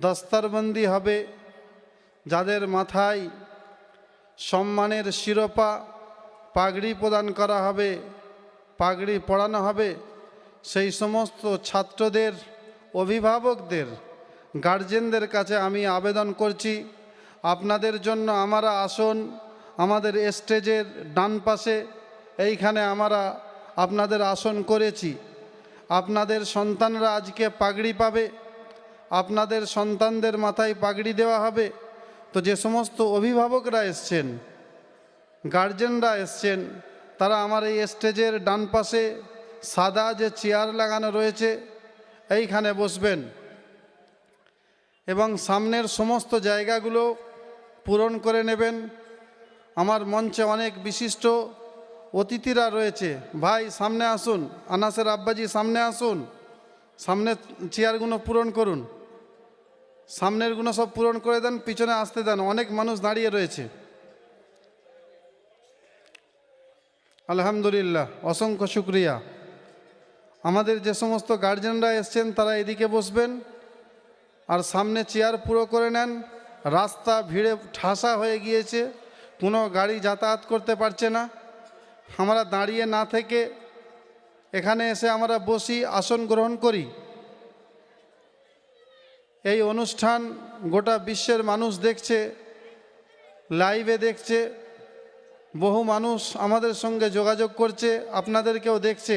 দস্তারবন্দি হবে, যাদের মাথায় সম্মানের শিরোপা পাগড়ি প্রদান করা হবে, পাগড়ি পরানো হবে, সেই সমস্ত ছাত্রদের অভিভাবকদের, গার্জেনদের কাছে আমি আবেদন করছি, আপনাদের জন্য আমরা আসন আমাদের স্টেজের ডান পাশে এইখানে আমরা আপনাদের আসন করেছি। আপনাদের সন্তানরা আজকে পাগড়ি পাবে, আপনাদের সন্তানদের মাথায় পাগড়ি দেওয়া হবে। তো যে সমস্ত অভিভাবকরা এসছেন, গার্জেনরা এসছেন, তারা আমার এই স্টেজের ডান পাশে সাদা যে চেয়ার লাগানো রয়েছে এইখানে বসবেন এবং সামনের সমস্ত জায়গাগুলো পূরণ করে নেবেন। আমার মঞ্চে অনেক বিশিষ্ট অতিথিরা রয়েছে, ভাই সামনে আসুন, আনাসের আব্বাজি সামনে আসুন, সামনে চেয়ারগুলো পূরণ করুন, সামনেরগুলো সব পূরণ করে দেন, পিছনে আসতে দেন, অনেক মানুষ দাঁড়িয়ে রয়েছে। আলহামদুলিল্লাহ, অসংখ্য শুক্রিয়া। আমাদের যে সমস্ত গার্জেনরা এসছেন তারা এদিকে বসবেন আর সামনে চেয়ার পুরো করে নেন। রাস্তা ভিড়ে ঠাসা হয়ে গিয়েছে, কোনো গাড়ি যাতায়াত করতে পারছে না। আমরা দাঁড়িয়ে না থেকে এখানে এসে আমরা বসি, আসন গ্রহণ করি। এই অনুষ্ঠান গোটা বিশ্বের মানুষ দেখছে, লাইভে দেখছে, বহু মানুষ আমাদের সঙ্গে যোগাযোগ করছে, আপনাদেরকেও দেখছে।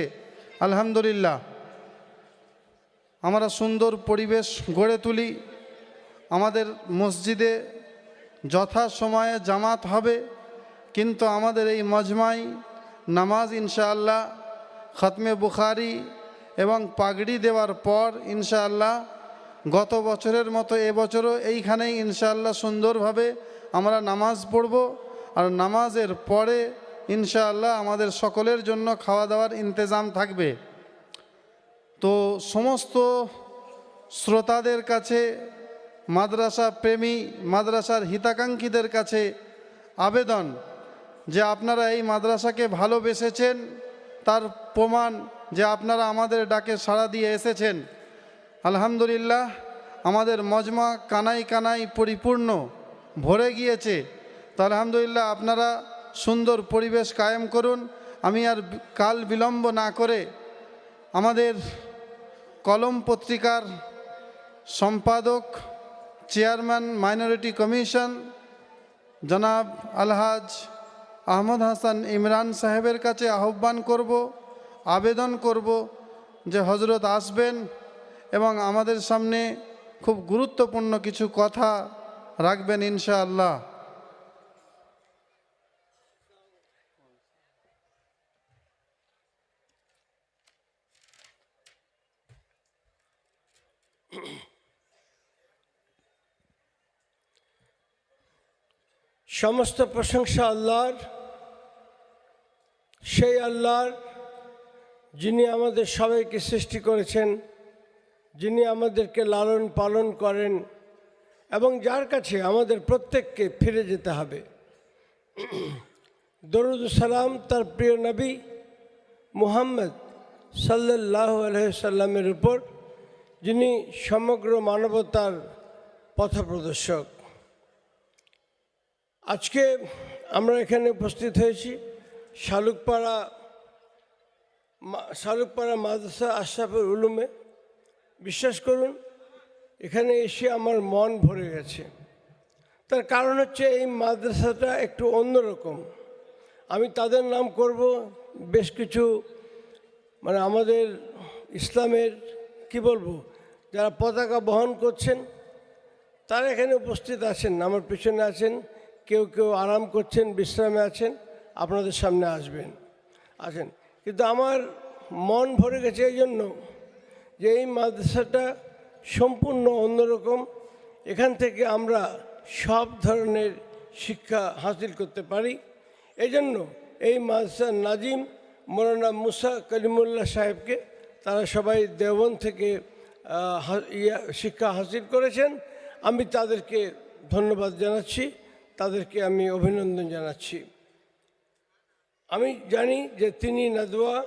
আলহামদুলিল্লাহ, আমরা সুন্দর পরিবেশ গড়ে তুলি। আমাদের মসজিদে যথাসময়ে জামাত হবে, কিন্তু আমাদের এই মজমায় নামাজ ইনশাআল্লাহ খতমে বুখারি এবং পাগড়ি দেওয়ার পর ইনশাআল্লাহ গত বছরের মতো এবছরও এইখানেই ইনশাআল্লাহ সুন্দরভাবে আমরা নামাজ পড়ব। আর নামাজের পরে ইনশাআল্লাহ আমাদের সকলের জন্য খাওয়া দাওয়ার ইন্তজাম থাকবে। তো সমস্ত শ্রোতাদের কাছে, মাদ্রাসা প্রেমী, মাদ্রাসার হিতাকাঙ্ক্ষীদের কাছে আবেদন যে আপনারা এই মাদ্রাসাকে ভালোবেসেছেন, তার প্রমাণ যে আপনারা আমাদের ডাকে সাড়া দিয়ে এসেছেন। আলহামদুলিল্লাহ, আমাদের মজমা কানাই কানাই পরিপূর্ণ ভরে গিয়েছে। তো আলহামদুলিল্লাহ, আপনারা সুন্দর পরিবেশ কায়েম করুন। আমি আর কাল বিলম্ব না করে আমাদের কলম পত্রিকার সম্পাদক, চেয়ারম্যান মাইনরিটি কমিশন জনাব আলহাজ আহমদ হাসান ইমরান সাহেবের কাছে আহ্বান করব, আবেদন করব যে হজরত আসবেন এবং আমাদের সামনে খুব গুরুত্বপূর্ণ কিছু কথা রাখবেন ইনশাআল্লাহ।
সমস্ত প্রশংসা আল্লাহর, সেই আল্লাহর যিনি আমাদের সবাইকে সৃষ্টি করেছেন, যিনি আমাদেরকে লালন পালন করেন এবং যার কাছে আমাদের প্রত্যেককে ফিরে যেতে হবে। দরুদ সালাম তার প্রিয় নবী মুহাম্মদ সাল্লাল্লাহু আলাইহি সাল্লামের উপর, যিনি সমগ্র মানবতার পথপ্রদর্শক। আজকে আমরা এখানে উপস্থিত হয়েছি শালুকপাড়া মাদ্রাসা আশরাফুল উলুমে। বিশ্বাস করুন, এখানে এসে আমার মন ভরে গেছে। তার কারণ হচ্ছে এই মাদ্রাসাটা একটু অন্যরকম। আমি তাদের নাম করব, বেশ কিছু আমাদের ইসলামের কি বলবো, যারা পতাকা বহন করছেন তারা এখানে উপস্থিত আছেন, আমার পিছনে আছেন, কেউ কেউ আরাম করছেন, বিশ্রামে আছেন, আপনাদের সামনে আছেন। কিন্তু আমার মন ভরে গেছে এই জন্য যে এই মাদ্রাসাটা সম্পূর্ণ অন্যরকম। এখান থেকে আমরা সব ধরনের শিক্ষা হাসিল করতে পারি। এই জন্য এই মাদ্রাসার নাজিম মৌলানা মুসা কলিমুল্লাহ সাহেবকে, তারা সবাই দেওবন্দ থেকে শিক্ষা হাসিল করেছেন। আমি তাদেরকে ধন্যবাদ জানাচ্ছি, তাদেরকে আমি অভিনন্দন জানাচ্ছি। আমি জানি যে তিনি নাদওয়া,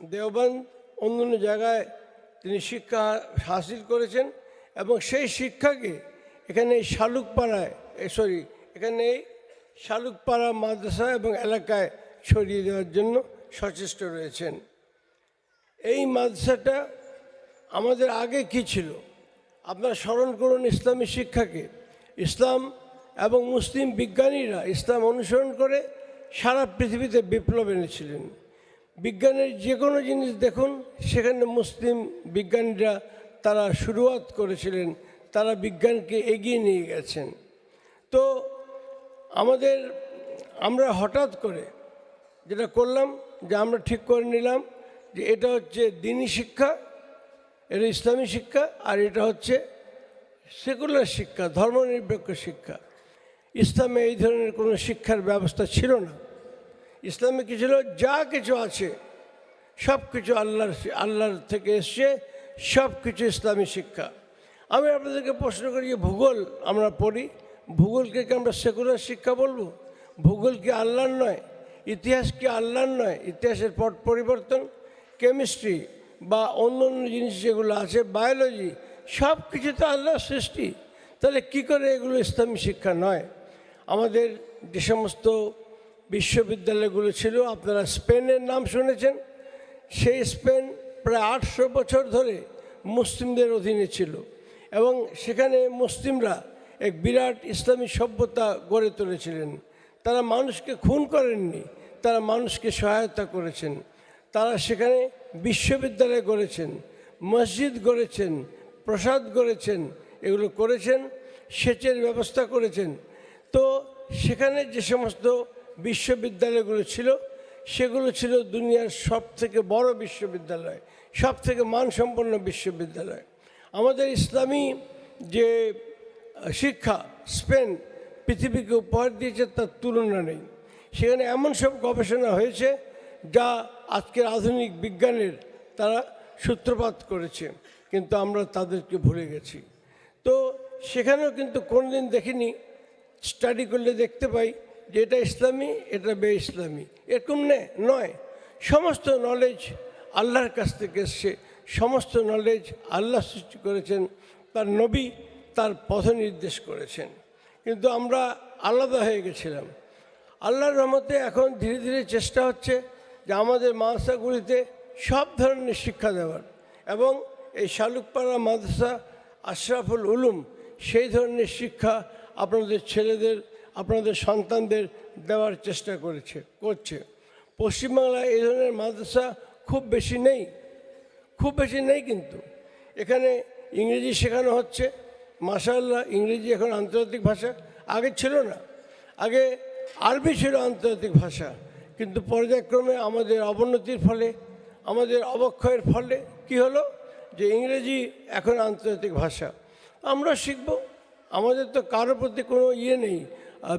দেওবন্দ, অন্য জায়গায় তিনি শিক্ষা হাসিল করেছেন এবং সেই শিক্ষাকে এখানে শালুকপাড়া মাদ্রাসা এবং এলাকায় ছড়িয়ে দেওয়ার জন্য সচেষ্ট রয়েছেন। এই মাদ্রাসাটা আমাদের আগে কি ছিল আপনারা স্মরণ করুন। ইসলামী শিক্ষাকে, ইসলাম এবং মুসলিম বিজ্ঞানীরা ইসলাম অনুসরণ করে সারা পৃথিবীতে বিপ্লব এনেছিলেন। বিজ্ঞানের যে কোনো জিনিস দেখুন, সেখানে মুসলিম বিজ্ঞানীরা তারা শুরুয়াত করেছিলেন, তারা বিজ্ঞানকে এগিয়ে নিয়ে গেছেন। তো আমরা হঠাৎ করে যেটা করলাম যে আমরা ঠিক করে নিলাম যে এটা হচ্ছে দ্বীনি শিক্ষা, এটা ইসলামী শিক্ষা, আর এটা হচ্ছে সেকুলার শিক্ষা, ধর্মনিরপেক্ষ শিক্ষা। ইসলামে এই ধরনের কোনো শিক্ষার ব্যবস্থা ছিল না। ইসলামে কি ছিল? যা কিছু আছে সব কিছু আল্লাহর থেকে এসছে, সব কিছু ইসলামী শিক্ষা। আমি আপনাদেরকে প্রশ্ন করি যে ভূগোল আমরা পড়ি, ভূগোলকে কি আমরা সেকুলার শিক্ষা বলবো? ভূগোল কি আল্লাহর নয়? ইতিহাস কি আল্লাহর নয়? ইতিহাসের পট পরিবর্তন, কেমিস্ট্রি বা অন্য অন্য জিনিস যেগুলো আছে, বায়োলজি, সব কিছু তো আল্লাহর সৃষ্টি। তাহলে কি করে এগুলো ইসলামী শিক্ষা নয়? আমাদের যে সমস্ত বিশ্ববিদ্যালয়গুলো ছিল, আপনারা স্পেনের নাম শুনেছেন। সেই স্পেন প্রায় 800 বছর ধরে মুসলিমদের অধীনে ছিল এবং সেখানে মুসলিমরা এক বিরাট ইসলামী সভ্যতা গড়ে তুলেছিলেন। তারা মানুষকে খুন করেননি, তারা মানুষকে সহায়তা করেছেন। তারা সেখানে বিশ্ববিদ্যালয় গড়েছেন, মসজিদ গড়েছেন, প্রসাদ গড়েছেন, এগুলো করেছেন, সেচের ব্যবস্থা করেছেন। তো সেখানে যে সমস্ত বিশ্ববিদ্যালয়গুলো ছিল, সেগুলো ছিল দুনিয়ার সব থেকে বড় বিশ্ববিদ্যালয়, সব থেকে মানসম্পন্ন বিশ্ববিদ্যালয়। আমাদের ইসলামী যে শিক্ষা স্পেন পৃথিবীকে উপহার দিয়েছে তার তুলনা নেই। সেখানে এমন সব গবেষণা হয়েছে যা আজকের আধুনিক বিজ্ঞানের তারা সূত্রপাত করেছে, কিন্তু আমরা তাদেরকে ভুলে গেছি। তো সেখানেও কিন্তু কোনোদিন দেখিনি, স্টাডি করলে দেখতে পাই যে এটা ইসলামী, এটা বে ইসলামী, এরকম নয়। সমস্ত নলেজ আল্লাহর কাছ থেকে এসছে, সমস্ত নলেজ আল্লাহ সৃষ্টি করেছেন, তার নবী তার পথ নির্দেশ করেছেন, কিন্তু আমরা আলাদা হয়ে গেছিলাম। আল্লাহর রহমতে এখন ধীরে ধীরে চেষ্টা হচ্ছে যে আমাদের মাদ্রাসাগুলিতে সব ধরনের শিক্ষা দেওয়ার, এবং এই শালুকপাড়া মাদ্রাসা আশরাফুল উলুম সেই ধরনের শিক্ষা আপনাদের ছেলেদের, আপনাদের সন্তানদের দেওয়ার চেষ্টা করছে। পশ্চিমবাংলায় এই ধরনের মাদ্রাসা খুব বেশি নেই, কিন্তু এখানে ইংরেজি শেখানো হচ্ছে। মাশাআল্লাহ, ইংরেজি এখন আন্তর্জাতিক ভাষা, আগে ছিল না। আগে আরবি ছিল আন্তর্জাতিক ভাষা, কিন্তু পর্যায়ক্রমে আমাদের অবনতির ফলে, আমাদের অবক্ষয়ের ফলে কি হলো যে ইংরেজি এখন আন্তর্জাতিক ভাষা। আমরা শিখব, আমাদের তো কারোর প্রতি কোনো নেই,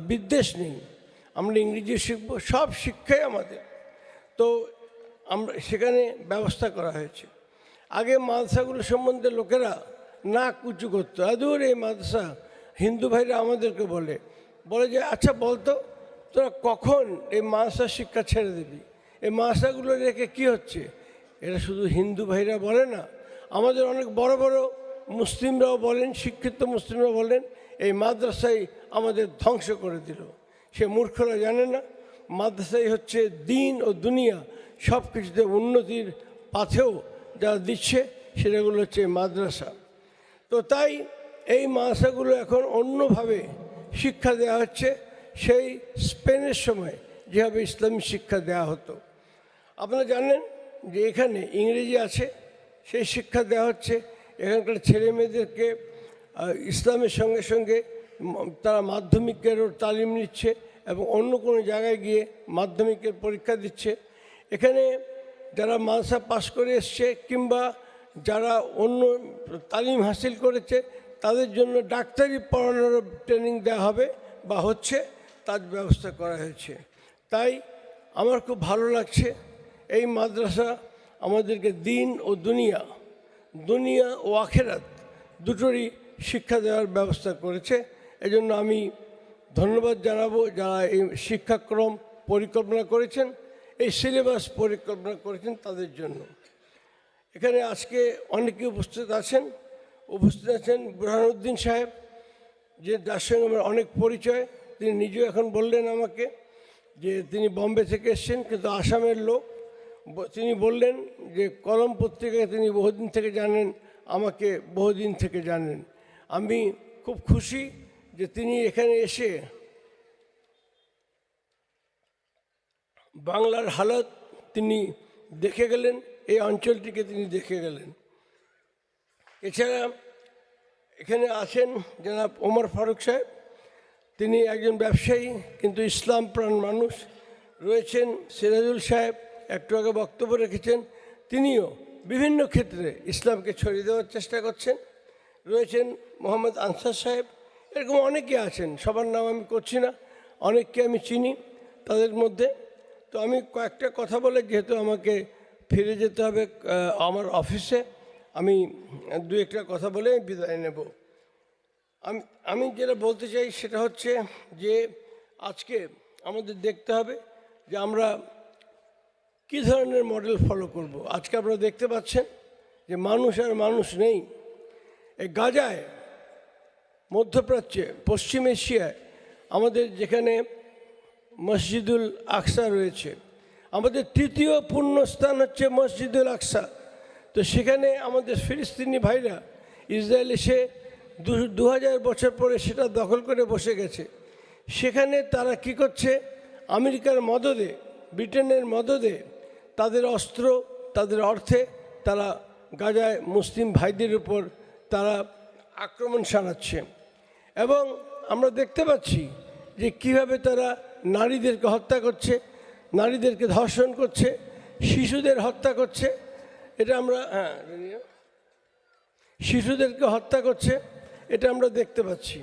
বিদ্বেষ নেই, আমরা ইংরেজি শিখব, সব শিক্ষাই আমাদের। তো আমরা সেখানে ব্যবস্থা করা হয়েছে। আগে মাদ্রাসাগুলো সম্বন্ধে লোকেরা নাক উঁচু করতো, আদূর এই মাদ্রাসা, হিন্দু ভাইরা আমাদেরকে বলে যে আচ্ছা বলতো তোরা কখন এই মাদ্রাসার শিক্ষা ছেড়ে দিবি, এই মাদ্রাসাগুলো রেখে কি হচ্ছে? এটা শুধু হিন্দু ভাইরা বলে না, আমাদের অনেক বড় বড় মুসলিমরাও বলেন, শিক্ষিত মুসলিমরা বলেন এই মাদ্রাসাই আমাদের ধ্বংস করে দিল। সে মূর্খরা জানে না, মাদ্রাসাই হচ্ছে দিন ও দুনিয়া সব কিছুতে উন্নতির পাথেও যারা দিচ্ছে সেটাগুলো হচ্ছে মাদ্রাসা। তো তাই এই মাদ্রাসাগুলো এখন অন্যভাবে শিক্ষা দেওয়া হচ্ছে, সেই স্পেনের সময় যেভাবে ইসলামী শিক্ষা দেওয়া হতো। আপনারা জানেন যে এখানে ইংরেজি আছে, সেই শিক্ষা দেওয়া হচ্ছে। এখানকার ছেলে মেয়েদেরকে ইসলামের সঙ্গে সঙ্গে তারা মাধ্যমিকেরও তালিম নিচ্ছে এবং অন্য কোনো জায়গায় গিয়ে মাধ্যমিকের পরীক্ষা দিচ্ছে। এখানে যারা মাদ্রাসা পাশ করে এসছে কিংবা যারা অন্য তালিম হাসিল করেছে তাদের জন্য ডাক্তারি পড়ানোর ট্রেনিং দেওয়া হবে বা হচ্ছে, তার ব্যবস্থা করা হয়েছে। তাই আমার খুব ভালো লাগছে, এই মাদ্রাসা আমাদেরকে দিন ও দুনিয়া ও আখেরাত দুটোরই শিক্ষা দেওয়ার ব্যবস্থা করেছে। এজন্য আমি ধন্যবাদ জানাবো যারা এই শিক্ষাক্রম পরিকল্পনা করেছেন, এই সিলেবাস পরিকল্পনা করেছেন তাদের জন্য। এখানে আজকে অনেকে উপস্থিত আছেন বুরহানুদ্দিন সাহেব, যার সঙ্গে আমার অনেক পরিচয়। তিনি নিজেও এখন বললেন আমাকে যে তিনি বম্বে থেকে এসছেন কিন্তু আসামের লোক। তিনি বললেন যে কলম পত্রিকায় তিনি বহুদিন থেকে জানেন, আমাকে বহুদিন থেকে জানেন। আমি খুব খুশি যে তিনি এখানে এসে বাংলার হালত তিনি দেখে গেলেন, এই অঞ্চলটিকে তিনি দেখে গেলেন। এছাড়া এখানে আছেন জনাব ওমর ফারুক সাহেব, তিনি একজন ব্যবসায়ী কিন্তু ইসলাম প্রাণ মানুষ। রয়েছেন সিরাজুল সাহেব, একটু আগে বক্তব্য রেখেছেন, তিনিও বিভিন্ন ক্ষেত্রে ইসলামকে ছড়িয়ে দেওয়ার চেষ্টা করছেন। রয়েছেন মোহাম্মদ আনসার সাহেব, এরকম অনেকে আছেন, সবার নাম আমি করছি না, অনেককে আমি চিনি তাদের মধ্যে। তো আমি কয়েকটা কথা বলে, যেহেতু আমাকে ফিরে যেতে হবে আমার অফিসে, আমি দু একটা কথা বলে বিদায় নেব। আমি যেটা বলতে চাই সেটা হচ্ছে যে আজকে আমাদের দেখতে হবে যে আমরা কী ধরনের মডেল ফলো করব। আজকে আপনারা দেখতে পাচ্ছেন যে মানুষ আর মানুষ নেই। এই গাজায়, মধ্যপ্রাচ্যে, পশ্চিম এশিয়ায় আমাদের যেখানে মসজিদুল আকসা রয়েছে, আমাদের তৃতীয় পুণ্যস্থান হচ্ছে মসজিদুল আকসা। তো সেখানে আমাদের ফিলিস্তিনি ভাইরা, ইসরায়েল এসে 2000 বছর পরে সেটা দখল করে বসে গেছে। সেখানে তারা কি করছে, আমেরিকার মদদে, ব্রিটেনের মদদে, তাদের অস্ত্র, তাদের অর্থে তারা গাজায় মুসলিম ভাইদের উপর তারা আক্রমণ শানাচ্ছে। এবং আমরা দেখতে পাচ্ছি যে কীভাবে তারা নারীদেরকে হত্যা করছে, নারীদেরকে ধর্ষণ করছে, শিশুদের হত্যা করছে। এটা আমরা শিশুদেরকে হত্যা করছে, এটা আমরা দেখতে পাচ্ছি।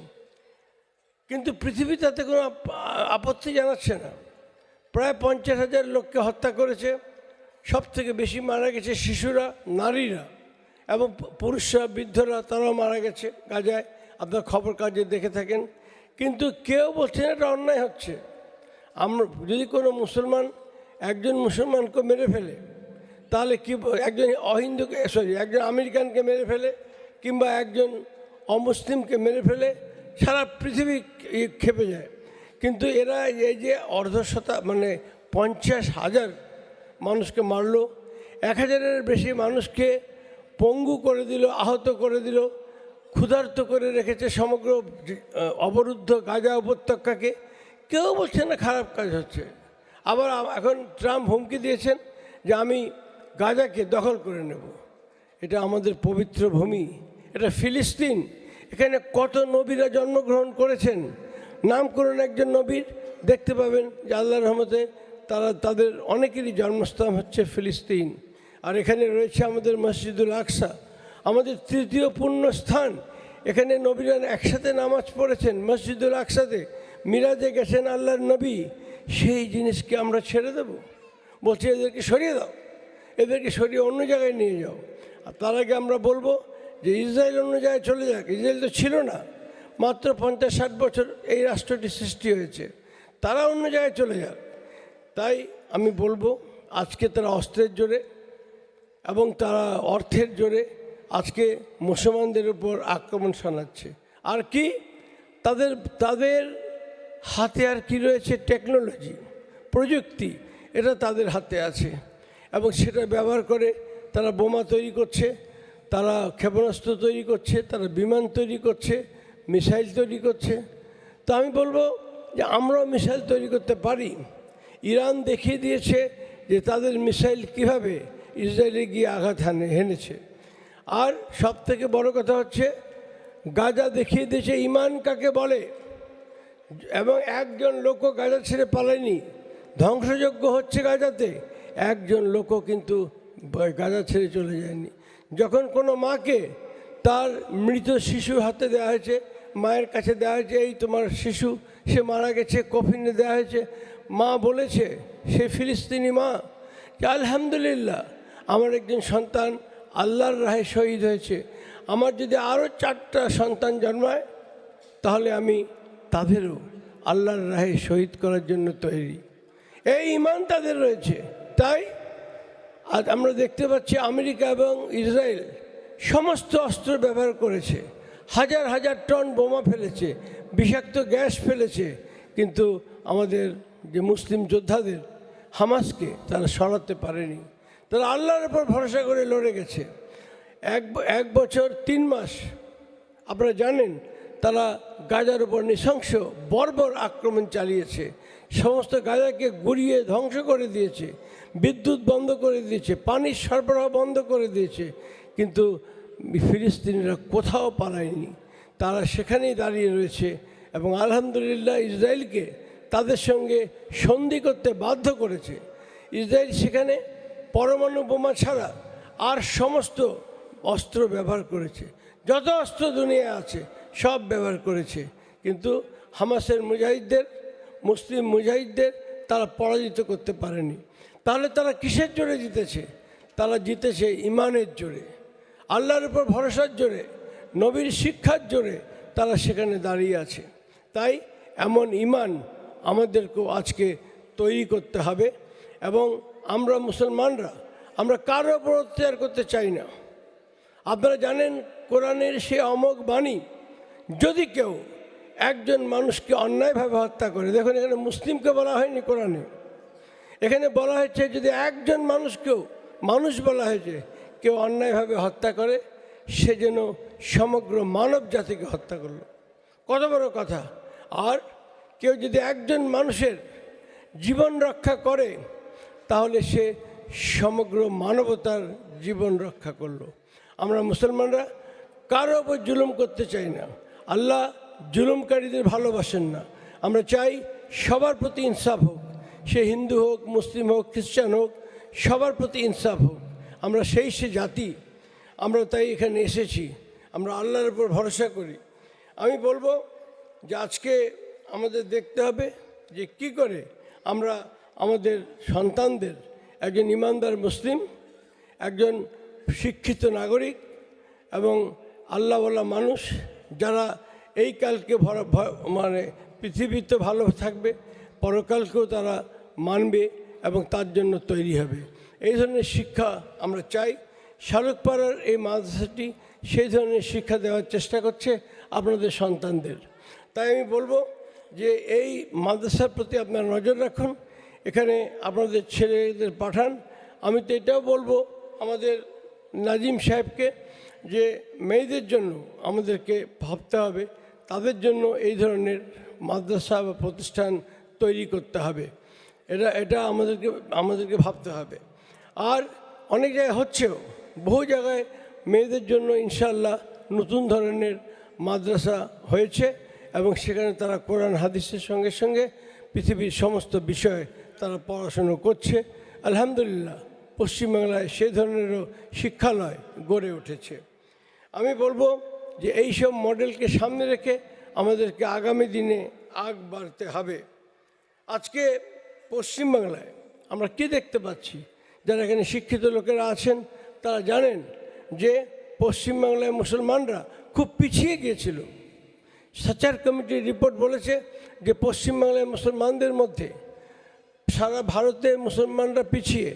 কিন্তু পৃথিবী তাতে কোনো আপত্তি জানাচ্ছে না। প্রায় 50,000 লোককে হত্যা করেছে, সব থেকে বেশি মারা গেছে শিশুরা, নারীরা এবং পুরুষরা, বৃদ্ধরা, তারাও মারা গেছে গাজায়, আপনার খবর কাগজে দেখে থাকেন। কিন্তু কেউ বলছে না এটা অন্যায় হচ্ছে। আমরা যদি কোনো মুসলমান একজন মুসলমানকে মেরে ফেলে, তাহলে কি একজন অহিন্দুকে, একজন আমেরিকানকে মেরে ফেলে কিংবা একজন অমুসলিমকে মেরে ফেলে, সারা পৃথিবী খেপে যায়। কিন্তু এরা এই যে মানে 50,000 মানুষকে মারলো, 1000-এর বেশি মানুষকে পঙ্গু করে দিল, আহত করে দিল, ক্ষুধার্ত করে রেখেছে সমগ্র অবরুদ্ধ গাজা উপত্যকাকে। কেউ বলছে না খারাপ কাজ হচ্ছে। আবার এখন ট্রাম্প হুমকি দিয়েছেন যে আমি গাজাকে দখল করে নেব। এটা আমাদের পবিত্র ভূমি, এটা ফিলিস্তিন। এখানে কত নবীরা জন্মগ্রহণ করেছেন, নাম করুন একজন নবীর, দেখতে পাবেন যে আল্লাহর রহমতে তাদের অনেকেরই জন্মস্থান হচ্ছে ফিলিস্তিন। আর এখানে রয়েছে আমাদের মসজিদুল আকসা, আমাদের তৃতীয় পুণ্যস্থান। এখানে নবীরা একসাথে নামাজ পড়েছেন মসজিদুল আকসাতে, মিরাজে গেছেন আল্লাহর নবী। সেই জিনিসকে আমরা ছেড়ে দেব? বলছে এদেরকে সরিয়ে দাও, এদেরকে সরিয়ে অন্য জায়গায় নিয়ে যাও। আর তার আগে আমরা বলবো যে ইসরায়েল অন্য জায়গায় চলে যাক। ইসরায়েল তো ছিল না, মাত্র 50-60 বছর এই রাষ্ট্রটি সৃষ্টি হয়েছে, তারা অন্য জায়গায় চলে যাক। তাই আমি বলবো আজকে তারা অস্ত্রের জোরে এবং তারা অর্থের জোরে আজকে মুসলমানদের উপর আক্রমণ শানাচ্ছে। আর কি তাদের হাতে আর কি রয়েছে? টেকনোলজি, প্রযুক্তি, এটা তাদের হাতে আছে এবং সেটা ব্যবহার করে তারা বোমা তৈরি করছে, তারা ক্ষেপণাস্ত্র তৈরি করছে, তারা বিমান তৈরি করছে, মিসাইল তৈরি করছে। তো আমি বলবো যে আমরাও মিসাইল তৈরি করতে পারি। ইরান দেখিয়ে দিয়েছে যে তাদের মিসাইল কিভাবে ইসরায়েলে গিয়ে আঘাত হেনেছে। আর সব থেকে বড় কথা হচ্ছে গাজা দেখিয়ে দিয়েছে ইমান কাকে বলে। এবং একজন লোকও গাজা ছেড়ে পালায়নি। ধ্বংসযজ্ঞ হচ্ছে গাজাতে, একজন লোকও কিন্তু গাজা ছেড়ে চলে যায়নি। যখন কোনো মাকে তার মৃত শিশু হাতে দেওয়া হয়েছে, মায়ের কাছে দেওয়া হয়েছে, এই তোমার শিশু, সে মারা গেছে, কফিনে দেওয়া হয়েছে, মা বলেছে, সে ফিলিস্তিনি মা, যে আলহামদুলিল্লাহ আমার একজন সন্তান আল্লাহর রাহে শহীদ হয়েছে, আমার যদি আরও 4টা সন্তান জন্মায় তাহলে আমি তাদেরও আল্লাহর রাহে শহীদ করার জন্য তৈরি। এই ঈমান তাদের রয়েছে। তাই আজ আমরা দেখতে পাচ্ছি আমেরিকা এবং ইসরায়েল সমস্ত অস্ত্র ব্যবহার করেছে, হাজার হাজার টন বোমা ফেলেছে, বিষাক্ত গ্যাস ফেলেছে, কিন্তু আমাদের যে মুসলিম যোদ্ধাদের, হামাসকে তারা সরাতে পারেনি। তারা আল্লাহর উপর ভরসা করে লড়ে গেছে। এক বছর 3 মাস আপনারা জানেন তারা গাজার উপর নৃশংস বর্বর আক্রমণ চালিয়েছে। সমস্ত গাজাকে গুড়িয়ে ধ্বংস করে দিয়েছে, বিদ্যুৎ বন্ধ করে দিয়েছে, পানির সরবরাহ বন্ধ করে দিয়েছে, কিন্তু ফিলিস্তিনিরা কোথাও পালায়নি, তারা সেখানেই দাঁড়িয়ে রয়েছে। এবং আলহামদুলিল্লাহ ইসরায়েলকে তাদের সঙ্গে সন্ধি করতে বাধ্য করেছে। ইসরায়েল সেখানে পরমাণু বোমা ছাড়া আর সমস্ত অস্ত্র ব্যবহার করেছে, যত অস্ত্র দুনিয়া আছে সব ব্যবহার করেছে, কিন্তু হামাসের মুজাহিদদের, মুসলিম মুজাহিদদের তারা পরাজিত করতে পারেনি। তাহলে তারা কিসের জোরে জিতেছে? তারা জিতেছে ইমানের জোরে, আল্লাহর উপর ভরসার জোরে, নবীর শিক্ষার জোরে তারা সেখানে দাঁড়িয়ে আছে। তাই এমন ইমান আমাদেরকেও আজকে তৈরি করতে হবে। এবং আমরা মুসলমানরা আমরা কারো উপর অত্যাচার করতে চাই না। আপনারা জানেন কোরআনের সে অমোঘ বাণী, যদি কেউ একজন মানুষকে অন্যায়ভাবে হত্যা করে, দেখুন এখানে মুসলিমকে বলা হয়নি কোরআনে, এখানে বলা হয়েছে যদি একজন মানুষকেও মানুষ বলা হয়েছে, কেউ অন্যায়ভাবে হত্যা করে সে যেন সমগ্র মানব জাতিকে হত্যা করলো। কত বড় কথা! আর কেউ যদি একজন মানুষের জীবন রক্ষা করে তাহলে সে সমগ্র মানবতার জীবন রক্ষা করলো। আমরা মুসলমানরা কারো ওপর জুলুম করতে চাই না। আল্লাহ জুলুমকারীদের ভালোবাসেন না। আমরা চাই সবার প্রতি ইনসাফ হোক, সে হিন্দু হোক, মুসলিম হোক, খ্রিস্টান হোক, সবার প্রতি ইনসাফ হোক। আমরা সে জাতি, আমরা তাই এখানে এসেছি, আমরা আল্লাহর উপর ভরসা করি। আমি বলবো যে আজকে আমাদের দেখতে হবে যে কি করে আমরা আমাদের সন্তানদের একজন ইমানদার মুসলিম, একজন শিক্ষিত নাগরিক এবং আল্লাহওয়ালা মানুষ, যারা এই কালকে মানে পৃথিবীতে ভালো থাকবে, পরকালকেও তারা মানবে এবং তার জন্য তৈরি হবে, এই ধরনের শিক্ষা আমরা চাই। শালুকপাড়ার এই মাদ্রাসাটি সেই ধরনের শিক্ষা দেওয়ার চেষ্টা করছে আপনাদের সন্তানদের। তাই আমি বলবো যে এই মাদ্রাসার প্রতি আপনারা নজর রাখুন, এখানে আপনাদের ছেলেদের পাঠান। আমি তো এটাও বলবো আমাদের নাজিম সাহেবকে যে মেয়েদের জন্য আমাদেরকে ভাবতে হবে, তাদের জন্য এই ধরনের মাদ্রাসা বা প্রতিষ্ঠান তৈরি করতে হবে। এটা আমাদেরকে ভাবতে হবে। আর অনেক জায়গায় হচ্ছেও, বহু জায়গায় মেয়েদের জন্য ইনশাআল্লাহ নতুন ধরনের মাদ্রাসা হয়েছে এবং সেখানে তারা কোরআন হাদিসের সঙ্গে সঙ্গে পৃথিবীর সমস্ত বিষয়ে তারা পড়াশুনো করছে। আলহামদুলিল্লাহ পশ্চিমবাংলায় সেই ধরনেরও শিক্ষালয় গড়ে উঠেছে। আমি বলবো যে এই সব মডেলকে সামনে রেখে আমাদেরকে আগামী দিনে আগ বাড়তে হবে। আজকে পশ্চিমবাংলায় আমরা কি দেখতে পাচ্ছি, যারা এখানে শিক্ষিত লোকেরা আছেন তারা জানেন যে পশ্চিমবাংলায় মুসলমানরা খুব পিছিয়ে গিয়েছিল। সাচার কমিটির রিপোর্ট বলেছে যে পশ্চিমবাংলায় মুসলমানদের মধ্যে সারা ভারতে মুসলমানরা পিছিয়ে,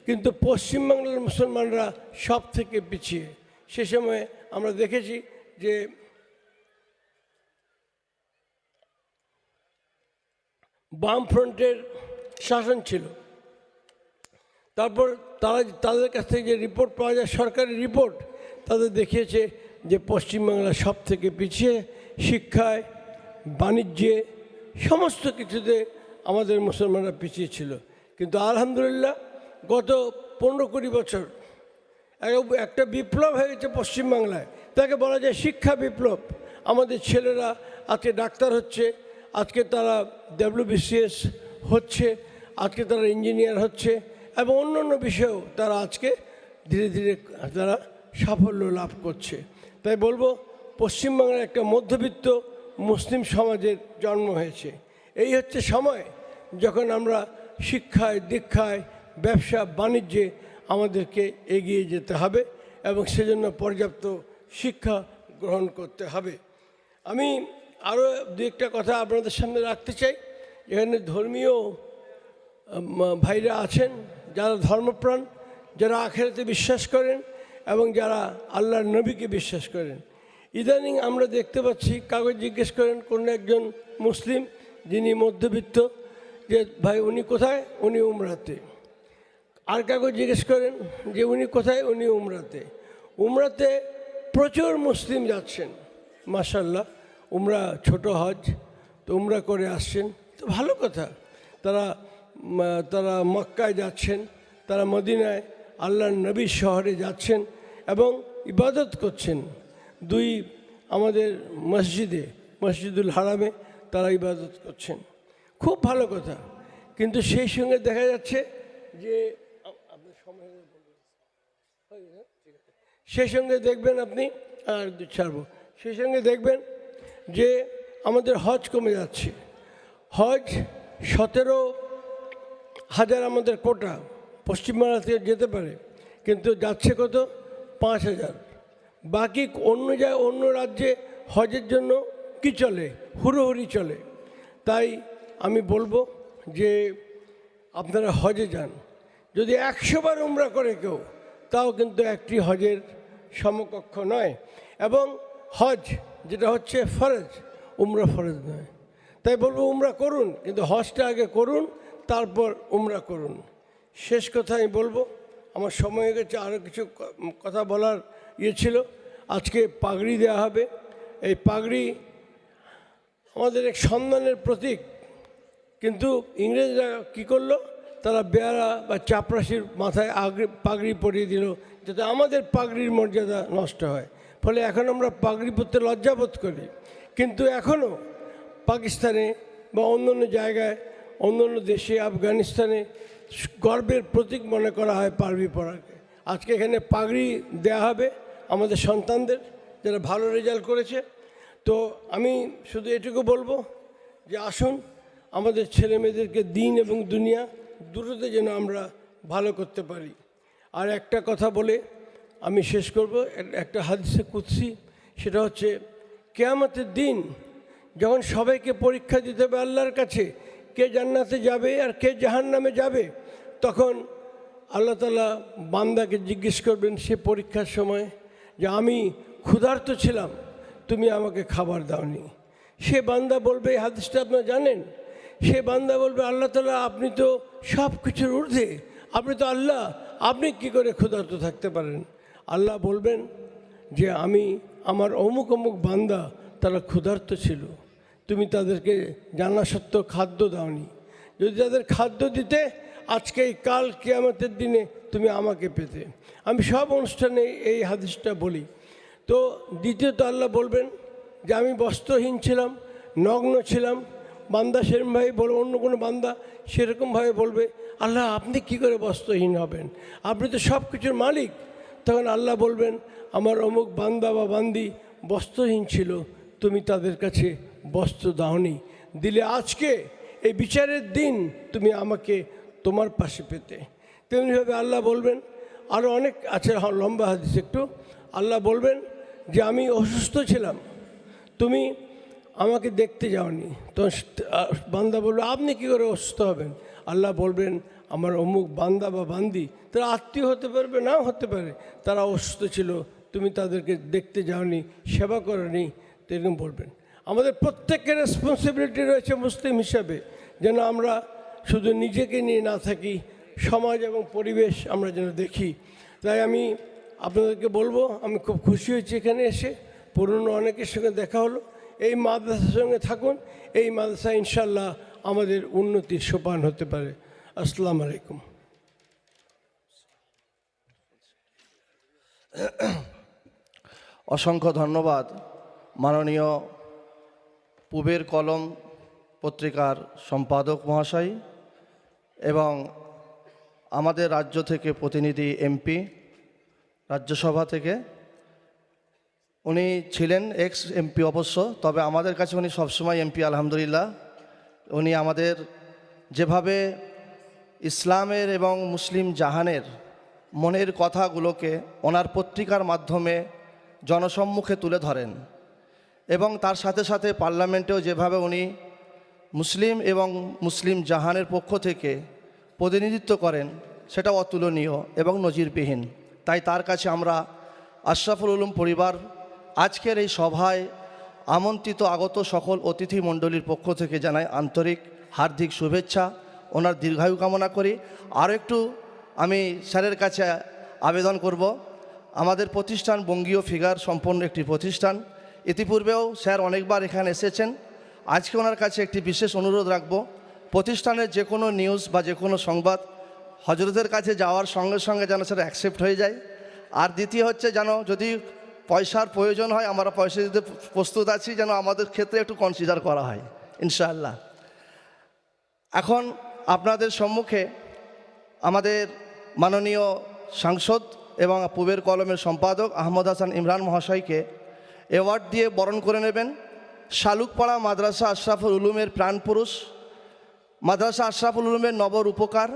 কিন্তু পশ্চিমবাংলার মুসলমানরা সব থেকে পিছিয়ে। সে সময় আমরা দেখেছি যে বামফ্রন্টের শাসন ছিল, তারপর তাদের কাছ থেকে যে রিপোর্ট পাওয়া যায়, সরকারি রিপোর্ট, তাদের দেখিয়েছে যে পশ্চিমবাংলা সব থেকে পিছিয়ে, শিক্ষায়, বাণিজ্যে, সমস্ত কিছুতে আমাদের মুসলমানরা পিছিয়ে ছিল। কিন্তু আলহামদুলিল্লাহ গত 15-20 বছর একটা বিপ্লব হয়ে গেছে পশ্চিমবাংলায়, তাকে বলা যায় শিক্ষা বিপ্লব। আমাদের ছেলেরা আজকে ডাক্তার হচ্ছে, আজকে তারা WBCS হচ্ছে, আজকে তারা ইঞ্জিনিয়ার হচ্ছে এবং অন্য অন্য বিষয়েও তারা আজকে ধীরে ধীরে তারা সাফল্য লাভ করছে। তাই বলবো পশ্চিমবাংলার একটা মধ্যবিত্ত মুসলিম সমাজের জন্ম হয়েছে। এই হচ্ছে সময় যখন আমরা শিক্ষায়, দীক্ষায়, ব্যবসা বাণিজ্যে আমাদেরকে এগিয়ে যেতে হবে এবং সেজন্য পর্যাপ্ত শিক্ষা গ্রহণ করতে হবে। আমি আরও দু একটা কথা আপনাদের সামনে রাখতে চাই। এখানে ধর্মীয় ভাইরা আছেন, যারা ধর্মপ্রাণ, যারা আখেরাতে বিশ্বাস করেন এবং যারা আল্লাহর নবীকে বিশ্বাস করেন। ইদানিং আমরা দেখতে পাচ্ছি, কাগজ জিজ্ঞেস করেন কোনো একজন মুসলিম যিনি মধ্যবিত্ত, যে ভাই উনি কোথায়, উনি উমরাতে। আর কাগজ জিজ্ঞেস করেন যে উনি কোথায়, উনি উমরাতে। উমরাতে প্রচুর মুসলিম যাচ্ছেন, মাশাআল্লাহ। উমরা ছোট হজ, তো উমরা করে আসছেন, তো ভালো কথা। তারা মক্কায় যাচ্ছেন, তারা মদিনায় আল্লাহর নবীর শহরে যাচ্ছেন এবং ইবাদত করছেন। দুই আমাদের মসজিদুল হারামে তারা ইবাদত করছেন, খুব ভালো কথা। কিন্তু সেই সঙ্গে দেখা যাচ্ছে যে সেই সঙ্গে দেখবেন আপনি সেই সঙ্গে দেখবেন যে আমাদের হজ কমে যাচ্ছে। হজ 17,000 আমাদের কোটা, পশ্চিমবাংলা থেকে যেতে পারে, কিন্তু যাচ্ছে কত? 5,000। বাকি অন্য রাজ্যে হজের জন্য কি চলে? হুড়োহুড়ি চলে। তাই আমি বলবো যে আপনারা হজে যান। যদি 100 বার উমরা করে কেউ, তাও কিন্তু একটি হজের সমকক্ষ নয়। এবং হজ যেটা হচ্ছে ফরজ, উমরা ফরজ নয়। তাই বলবো উমরা করুন, কিন্তু হজটা আগে করুন, তারপর উমরা করুন। শেষ কথা আমি বলবো, আমার সময় হয়ে গেছে, আরও কিছু কথা বলার ছিল। আজকে পাগড়ি দেওয়া হবে। এই পাগড়ি আমাদের এক সম্মানের প্রতীক, কিন্তু ইংরেজরা কী করলো? তারা বেয়ারা বা চাপরাশির মাথায় পাগড়ি পরিয়ে দিল, যাতে আমাদের পাগড়ির মর্যাদা নষ্ট হয়। ফলে এখন আমরা পাগড়ি পরতে লজ্জাবোধ করি। কিন্তু এখনও পাকিস্তানে বা অন্যান্য জায়গায়, অন্যান্য দেশে, আফগানিস্তানে গর্বের প্রতীক মনে করা হয় পাগড়ি পরাকে। আজকে এখানে পাগড়ি দেয়া হবে আমাদের সন্তানদের, যারা ভালো রেজাল্ট করেছে। তো আমি শুধু এটুকু বলবো যে আসুন আমাদের ছেলে মেয়েদেরকে দিন এবং দুনিয়া দুটোতে যেন আমরা ভালো করতে পারি। আর একটা কথা বলে আমি শেষ করব, একটা হাদিসে কুদসি, সেটা হচ্ছে কিয়ামতের দিন যখন সবাইকে পরীক্ষা দিতে হবে আল্লাহর কাছে, কে জান্নাতে যাবে আর কে জাহান্নামে যাবে, তখন আল্লাহ তাআলা বান্দাকে জিজ্ঞেস করবেন সে পরীক্ষার সময় যে আমি ক্ষুধার্ত ছিলাম, তুমি আমাকে খাবার দাওনি। সে বান্দা বলবে, এই হাদিসটা আপনারা জানেন, সে বান্দা বলবে, আল্লাহ তাআলা আপনি তো সব কিছুর ঊর্ধ্বে, আপনি তো আল্লাহ, আপনি কি করে ক্ষুধার্ত থাকতে পারেন? আল্লাহ বলবেন যে আমি আমার অমুক অমুক বান্দা তারা ক্ষুধার্ত ছিল, তুমি তাদেরকে জানা সত্ত্বেও খাদ্য দাওনি। যদি তাদের খাদ্য দিতে, আজকে এই কাল কিয়ামতের দিনে তুমি আমাকে পেতে। আমি সব অনুষ্ঠানে এই হাদিসটা বলি। তো দ্বিতীয়ত আল্লাহ বলবেন যে আমি বস্ত্রহীন ছিলাম, নগ্ন ছিলাম। বান্দা সেরকমভাবে বলবে, অন্য কোনো বান্দা সেরকমভাবে বলবে, আল্লাহ আপনি কি করে বস্ত্রহীন হবেন? আপনি তো সব কিছুর মালিক। তখন আল্লাহ বলবেন, আমার অমুক বান্দা বা বান্দি বস্ত্রহীন ছিল, তুমি তাদের কাছে বস্ত্র দাওনি, দিলে আজকে এই বিচারের দিন তুমি আমাকে তোমার পাশে পেতে। তেমনিভাবে আল্লাহ বলবেন, আরও অনেক আছে, লম্বা হাদিস একটু। আল্লাহ বলবেন যে আমি অসুস্থ ছিলাম, তুমি আমাকে দেখতে যাওনি। তো বান্দা বলবে, আপনি কী করে অসুস্থ হবেন? আল্লাহ বলবেন, আমার অমুক বান্দা বা বান্দি, তারা আত্মীয় হতে পারবে, নাও হতে পারে, তারা অসুস্থ ছিল, তুমি তাদেরকে দেখতে যাওনি, সেবা করনি। তো এরকম বলবেন। আমাদের প্রত্যেকের রেসপন্সিবিলিটি রয়েছে মুসলিম হিসাবে, যেন আমরা শুধু নিজেকে নিয়ে না থাকি, সমাজ এবং পরিবেশ আমরা যেন দেখি। তাই আমি আপনাদেরকে বলবো, আমি খুব খুশি হয়েছি এখানে এসে, পুরনো অনেকের সঙ্গে দেখা হলো। এই মাদ্রাসার সঙ্গে থাকুন, এই মাদ্রাসা ইনশাল্লাহ আমাদের উন্নতির সোপান হতে পারে। আসসালামু আলাইকুম।
অসংখ্য ধন্যবাদ মাননীয় পূবের কলম পত্রিকার সম্পাদক মহাশয় এবং আমাদের রাজ্য থেকে প্রতিনিধি এমপি, রাজ্যসভা থেকে। উনি ছিলেন এক্স এমপি অবশ্য, তবে আমাদের কাছে উনি সবসময় এমপি আলহামদুলিল্লাহ। উনি আমাদের যেভাবে ইসলামের এবং মুসলিম জাহানের মনের কথাগুলোকে ওনার পত্রিকার মাধ্যমে জনসম্মুখে তুলে ধরেন এবং তার সাথে সাথে পার্লামেন্টেও যেভাবে উনি মুসলিম এবং মুসলিম জাহানের পক্ষ থেকে প্রতিনিধিত্ব করেন, সেটা অতুলনীয় এবং নজিরবিহীন। তাই তার কাছে আমরা আশরাফুল উলুম পরিবার আজকের এই সভায় আমন্ত্রিত আগত সকল অতিথি মণ্ডলীর পক্ষ থেকে জানাই আন্তরিক হার্দিক শুভেচ্ছা, ওনার দীর্ঘায়ু কামনা করি। আরও একটু আমি স্যারের কাছে আবেদন করব, আমাদের প্রতিষ্ঠান বঙ্গীয় ফিগার সম্পন্ন একটি প্রতিষ্ঠান। ইতিপূর্বেও স্যার অনেকবার এখানে এসেছেন। আজকে ওনার কাছে একটি বিশেষ অনুরোধ রাখব, প্রতিষ্ঠানের যে কোনো নিউজ বা যে কোনো সংবাদ হজরতের কাছে যাওয়ার সঙ্গে সঙ্গে যেন সেটা অ্যাকসেপ্ট হয়ে যায়। আর দ্বিতীয় হচ্ছে যেন যদি পয়সার প্রয়োজন হয় আমরা পয়সা দিতে প্রস্তুত আছি, যেন আমাদের ক্ষেত্রে একটু কনসিডার করা হয় ইনশাআল্লাহ। এখন আপনাদের সম্মুখে আমাদের মাননীয় সাংসদ এবং পূবের কলমের সম্পাদক আহমদ হাসান ইমরান মহাশয়কে অ্যাওয়ার্ড দিয়ে বরণ করে নেবেন। শালুকপাড়া মাদ্রাসা আশরাফুল উলুমের প্রাণপুরুষ, মাদ্রাসা আশরাফুল উলুমের নবর উপকার